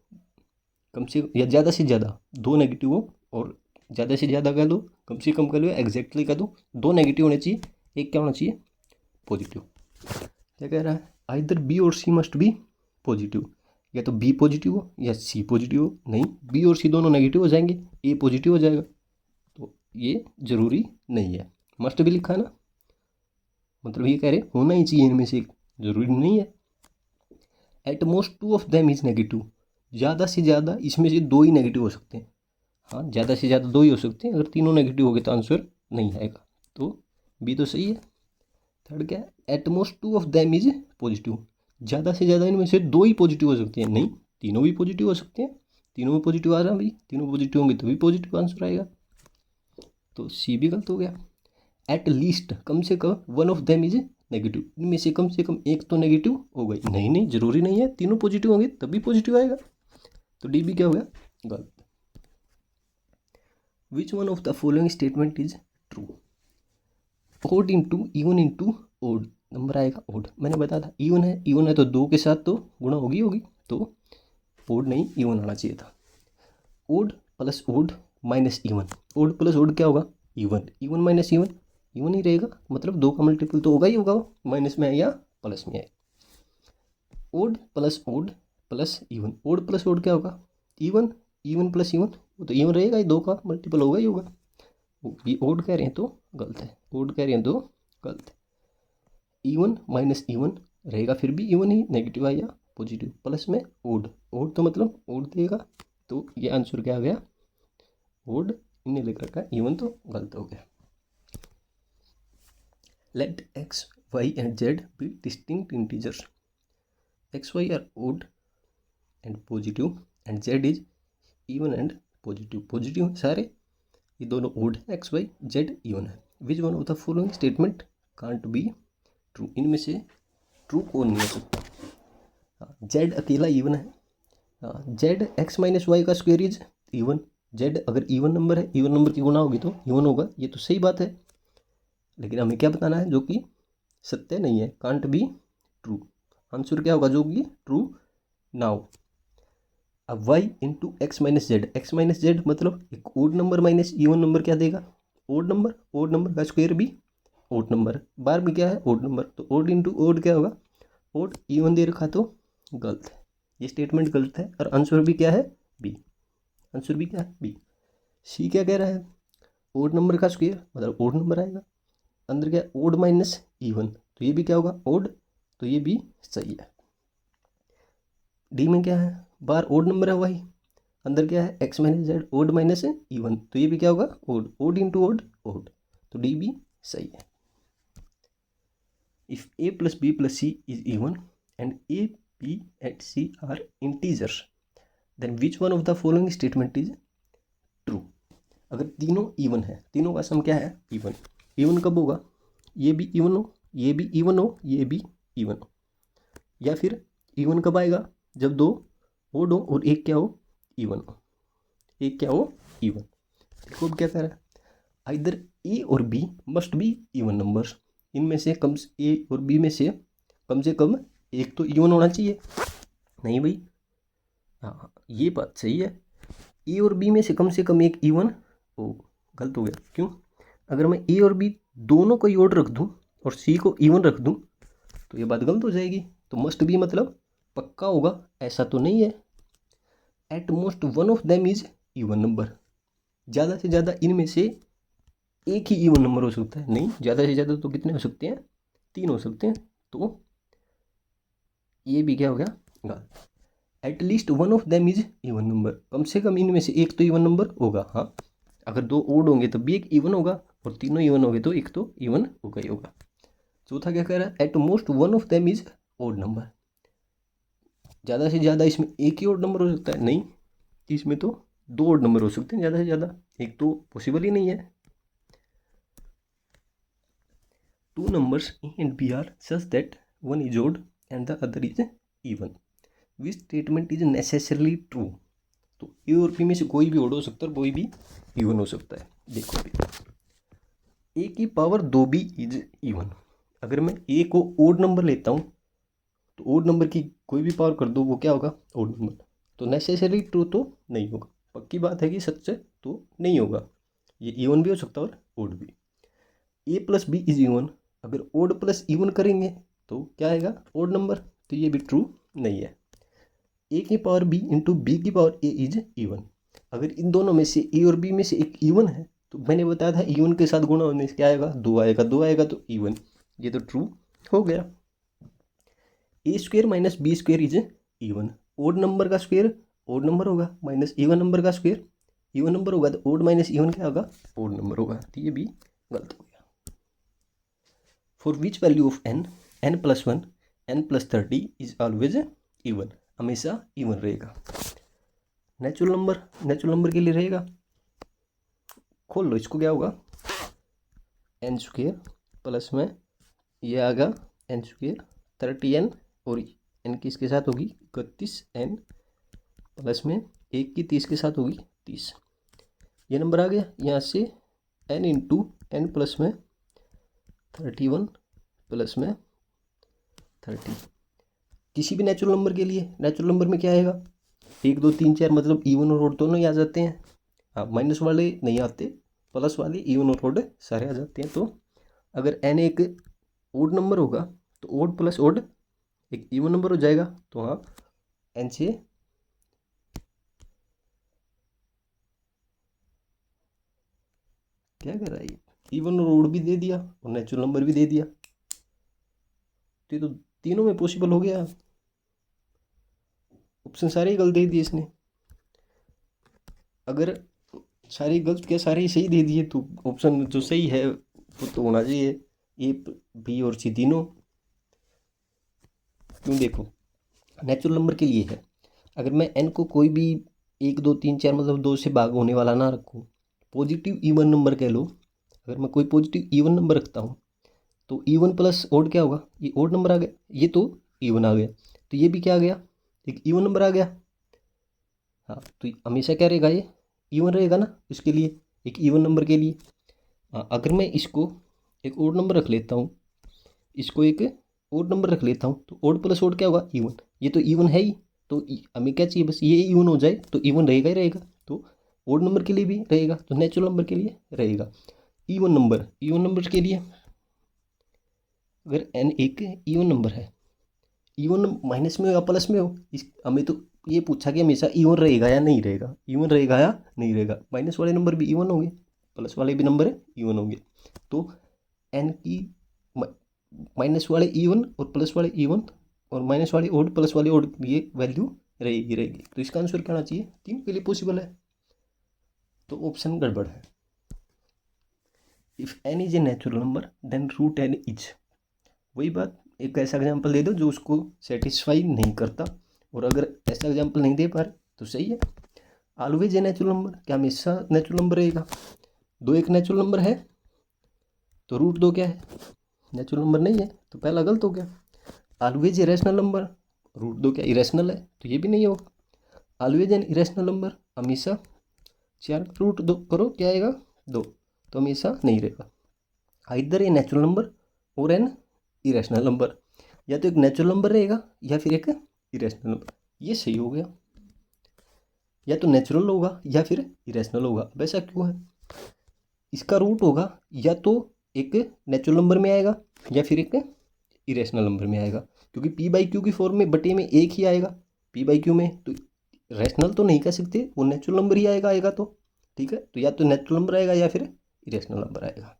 कम से या ज़्यादा से ज़्यादा 2 नेगेटिव हो, और ज़्यादा से ज़्यादा कह दो कम से कम कह लो एग्जैक्टली कह दो 2 नेगेटिव होने चाहिए, एक क्या होना चाहिए पॉजिटिव। क्या कह रहा है आइदर बी और सी मस्ट बी पॉजिटिव, या तो बी पॉजिटिव हो या सी पॉजिटिव हो, नहीं बी और सी दोनों नेगेटिव हो जाएंगे, ए पॉजिटिव हो जाएगा, तो ये ज़रूरी नहीं है। मस्ट भी लिखा है ना, मतलब ये कह रहे होना ही चाहिए इनमें से एक, ज़रूरी नहीं है। At most 2 of them is negative, ज़्यादा से ज़्यादा इसमें से 2 ही नेगेटिव हो सकते हैं, हाँ ज़्यादा से ज़्यादा 2 ही हो सकते हैं, अगर तीनों नेगेटिव हो गए तो आंसर नहीं आएगा, तो बी तो सही है। थर्ड क्या है at most 2 of them is positive, ज़्यादा से ज़्यादा इनमें से 2 ही पॉजिटिव हो सकते हैं, नहीं तीनों भी पॉजिटिव हो सकते हैं, तीनों में पॉजिटिव आ रहा है भाई, तीनों पॉजिटिव होंगे तभी पॉजिटिव आंसर आएगा, तो सी भी गलत हो गया। एट लीस्ट कम से कम 1 ऑफ देम इज नेगेटिव, इनमें से कम एक तो नेगेटिव हो गई, नहीं ज़रूरी नहीं है तीनों पॉजिटिव होंगे तभी पॉजिटिव आएगा, तो डी भी क्या हो गया गलत। Which one of the following statement is true? Odd into even into odd number आएगा ओड। मैंने बताया था इवन है तो 2 के साथ तो गुणा होगी, तो ओड नहीं इवन आना चाहिए था। Odd plus odd minus even, odd plus odd क्या होगा? Even, even minus even even ही रहेगा, मतलब 2 का मल्टीपल तो होगा ही होगा, वो माइनस में है या प्लस में है। Odd plus even, odd plus odd क्या होगा? इवन, इवन प्लस इवन, वो तो इवन रहेगा ही, 2 का मल्टीपल होगा ही होगा। ये ओड कह रहे हैं तो गलत है, ओड कह रहे हैं तो गलत है। इवन माइनस इवन रहेगा, फिर भी इवन ही, नेगेटिव आया पॉजिटिव, प्लस में ओड, ओड तो मतलब ओड देगा, तो ये आंसर क्या आ गया? ओड। इन्हें लिख रखा है इवन, तो गलत हो गया। Let x y and z be distinct integers. X y are odd and positive and z is even and positive, positive है सारे, ये दोनों ओड है, एक्स वाई जेड इवन है। विच one of the following statement can't be true? इनमें से true कौन नहीं हो सकता? जेड अकेला इवन है, जेड एक्स माइनस वाई का स्क्वायर इज इवन, जेड अगर इवन नंबर है, इवन नंबर की गुणा होगी तो इवन होगा, ये तो सही बात है, लेकिन हमें क्या बताना है? जो कि सत्य नहीं है, कांट बी ट्रू। आंसर क्या होगा? जो कि ट्रू ना हो। अब y into x minus z मतलब एक odd number minus even number क्या देगा? ओड नंबर का स्क्वायर भी ओड नंबर, बार भी क्या है? ओड नंबर, तो ओड इंटू ओड क्या होगा? ओड। इवन दे रखा तो गलत है, ये स्टेटमेंट गलत है, और आंसर भी क्या है? बी। आंसर भी क्या है? बी। सी क्या कह रहा है? ओड नंबर का स्क्वायर मतलब ओड नंबर आएगा, अंदर क्या? ओड माइनस इवन, तो ये भी क्या होगा? ओड, तो ये भी सही है। डी में क्या है? बार ओड नंबर है वाई, अंदर क्या है? X minus z, odd minus even, तो ये भी क्या होगा? Odd, odd into odd odd, तो डी भी सही है। If a plus b plus c is even and a b and c are integers, then which one of the following statement is true? अगर तीनों इवन है, तीनों का सम क्या है? इवन। इवन कब होगा? ये भी इवन हो, ये भी इवन हो, ये भी इवन हो। या फिर इवन कब आएगा? जब 2 ओड हो और एक क्या हो? इवन हो, एक क्या हो? इवन। देखो अब क्या कह रहा है? आइदर ए और b must be even numbers, इनमें से कम ए और बी में से कम एक तो इवन होना चाहिए। नहीं भाई, हाँ ये बात सही है, ए और बी में से कम एक इवन हो, गलत हो गया। क्यों? अगर मैं ए और बी दोनों को ओड रख दूं और सी को इवन रख दूं तो ये बात गलत हो जाएगी, तो मस्ट बी मतलब पक्का होगा, ऐसा तो नहीं है। At most one of them is even number, ज़्यादा से ज़्यादा इनमें से एक ही इवन नंबर हो सकता है। नहीं, ज़्यादा से ज़्यादा तो कितने हो सकते हैं? 3 हो सकते हैं, तो ये भी क्या हो गया? गलत। At least one of them is even number, कम से कम इनमें से एक तो इवन नंबर होगा। हाँ, अगर 2 ओड होंगे तब भी एक इवन होगा, और तीनों इवन होंगे तो एक तो इवन होगा ही होगा। चौथा क्या कह रहा है? At most one of them is odd number, ज़्यादा से ज़्यादा इसमें एक ही ओड नंबर हो सकता है। नहीं, इसमें तो 2 ओड नंबर हो सकते हैं ज़्यादा से ज़्यादा, एक तो पॉसिबल ही नहीं है। 2 numbers a and b are such that one is odd and the other is even, which statement is necessarily true? तो ए और बी में से कोई भी ओड हो सकता है और कोई भी इवन हो सकता है। देखो अभी ए की पावर 2 भी इज इवन, अगर मैं ए को ओड नंबर लेता हूँ तो ओड नंबर की कोई भी पावर कर दो वो क्या होगा? ओड नंबर, तो नेसेसरी ट्रू तो नहीं होगा, पक्की बात है कि सच तो नहीं होगा, ये इवन भी हो सकता है और ओड भी। ए प्लस बी इज इवन, अगर ओड प्लस इवन करेंगे तो क्या आएगा? ओड नंबर, तो ये भी ट्रू नहीं है। ए की पावर बी इंटू बी की पावर ए इज इवन, अगर इन दोनों में से ए और बी में से एक इवन है तो मैंने बताया था इवन के साथ गुणा होने से क्या आएगा? 2 आएगा, 2 आएगा तो इवन, ये तो ट्रू हो गया। A square minus B square is even, odd number का स्क्वेयर ओड नंबर होगा, माइनस इवन नंबर का स्क्वेयर इवन नंबर होगा, तो ओड माइनस इवन क्या होगा? ओड नंबर होगा, तो ये भी गलत हो गया। For which value of n plus 1 n plus 30 is always even, हमेशा इवन रहेगा। नेचुरल नंबर के लिए रहेगा, खोल लो इसको, क्या होगा? n स्क्वेयर प्लस में ये आएगा n स्क्वेयर 30n, और n किसके साथ होगी? 31n प्लस में 1 की 30 के साथ होगी 30। ये नंबर आ गया। यहाँ से n इंटू एन प्लस में 31 प्लस में 30। किसी भी नेचुरल नंबर के लिए, नेचुरल नंबर में क्या आएगा, 1 2 3 4 मतलब इवन और ऑड दोनों ही आ जाते हैं। हाँ, माइनस वाले नहीं आते, प्लस वाले इवन और ऑड सारे आ जाते हैं। तो अगर n एक ओड नंबर होगा तो ओड प्लस ओड एक इवन नंबर हो जाएगा। तो हाँ, n से क्या कर रहा है, इवन और ओड भी दे दिया और नेचुरल नंबर भी दे दिया। तो ये तो तीनों में पॉसिबल हो गया। ऑप्शन सारे ही गलत दे दिए इसने। अगर सारे गलत क्या सारे ही सही दे दिए तो ऑप्शन जो सही है वो तो होना चाहिए ए बी और सी तीनों। क्यों, देखो नेचुरल नंबर के लिए है, अगर मैं n को कोई भी 1 2 3 4 मतलब 2 से भाग होने वाला ना रखूँ, पॉजिटिव इवन नंबर कह लो, अगर मैं कोई पॉजिटिव इवन नंबर रखता हूँ तो इवन प्लस ओड क्या होगा, ये ओड नंबर आ गया, ये तो इवन आ गया, तो ये भी क्या आ गया, एक इवन नंबर आ गया। हाँ, तो हमेशा क्या रहेगा, ये इवन रहेगा ना, इसके लिए एक इवन नंबर के लिए। हाँ, अगर मैं इसको एक ओड नंबर रख लेता हूँ, इसको एक ओड नंबर रख लेता हूँ, तो ओड प्लस ओड क्या होगा, इवन। ये तो इवन है ही, तो हमें क्या चाहिए, बस ये इवन हो जाए तो इवन रहेगा ही रहेगा। तो ओड नंबर के लिए भी रहेगा, तो नेचुरल नंबर के लिए रहेगा। इवन नंबर के लिए अगर n एक इवन नंबर है, इवन माइनस में हो या प्लस में हो, इस हमें तो ये पूछा कि हमेशा इवन रहेगा या नहीं रहेगा, इवन रहेगा या नहीं रहेगा। माइनस वाले नंबर भी इवन होंगे, प्लस वाले भी नंबर इवन होंगे। तो n की माइनस वाले इवन और प्लस वाले इवन और माइनस वाले ओड प्लस वाले ओड, ये वैल्यू रहेगी। तो इसका आंसर क्या होना चाहिए, 3 के लिए पॉसिबल है। तो ऑप्शन गड़बड़ है। If n is a natural number then root n is, वही बात, एक ऐसा एग्जाम्पल दे दो जो उसको सेटिस्फाई नहीं करता, और अगर ऐसा एग्जाम्पल नहीं दे पा रहे तो सही है। ऑलवेज ए नेचुरल नंबर, क्या हमेशा नेचुरल नंबर रहेगा। 2 एक नेचुरल नंबर है तो रूट 2 क्या है, नेचुरल नंबर नहीं है, तो पहला गलत हो गया। ऑलवेज इरेशनल नंबर, रूट 2 क्या इरेशनल है, तो ये भी नहीं होगा। ऑलवेज एन इरेशनल नंबर, हमेशा 4 रूट 2 करो क्या आएगा 2, तो हमेशा नहीं रहेगा। आइदर ए नेचुरल नंबर और एन इरेशनल नंबर, या तो एक नेचुरल नंबर रहेगा या फिर एक इरेशनल नंबर, ये सही हो गया। या तो नेचुरल होगा या फिर इरेशनल होगा। अब ऐसा क्यों है, इसका रूट होगा या तो एक नेचुरल नंबर में आएगा या फिर एक इरेशनल नंबर में आएगा, क्योंकि पी बाई क्यू की फॉर्म में बटे में एक ही आएगा पी बाई क्यू में, तो रेशनल तो नहीं कह सकते, वो नेचुरल नंबर ही आएगा तो ठीक है। तो या तो नेचुरल नंबर आएगा या फिर इरेशनल नंबर आएगा।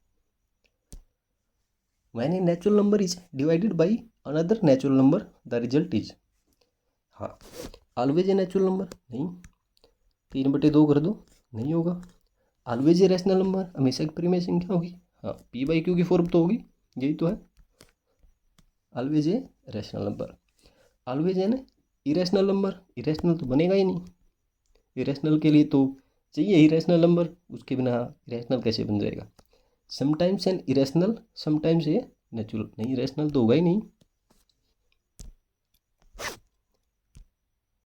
when a natural number is divided by another natural number the result is, हाँ ऑलवेज ए नेचुरल नंबर नहीं, 3/2 कर दो नहीं होगा। ऑलवेज ए रैशनल नंबर, हमेशा की प्रीमियर संख्या होगी, हाँ पी बाई क्यू की फॉर्म तो होगी, यही तो है always a rational number. Always an irrational number, irrational तो बनेगा ही नहीं, इरेशनल के लिए तो चाहिए इरेशनल नंबर, उसके बिना इरेशनल कैसे बन जाएगा। Sometimes an irrational, sometimes a natural, नहीं इरेशनल तो होगा ही नहीं।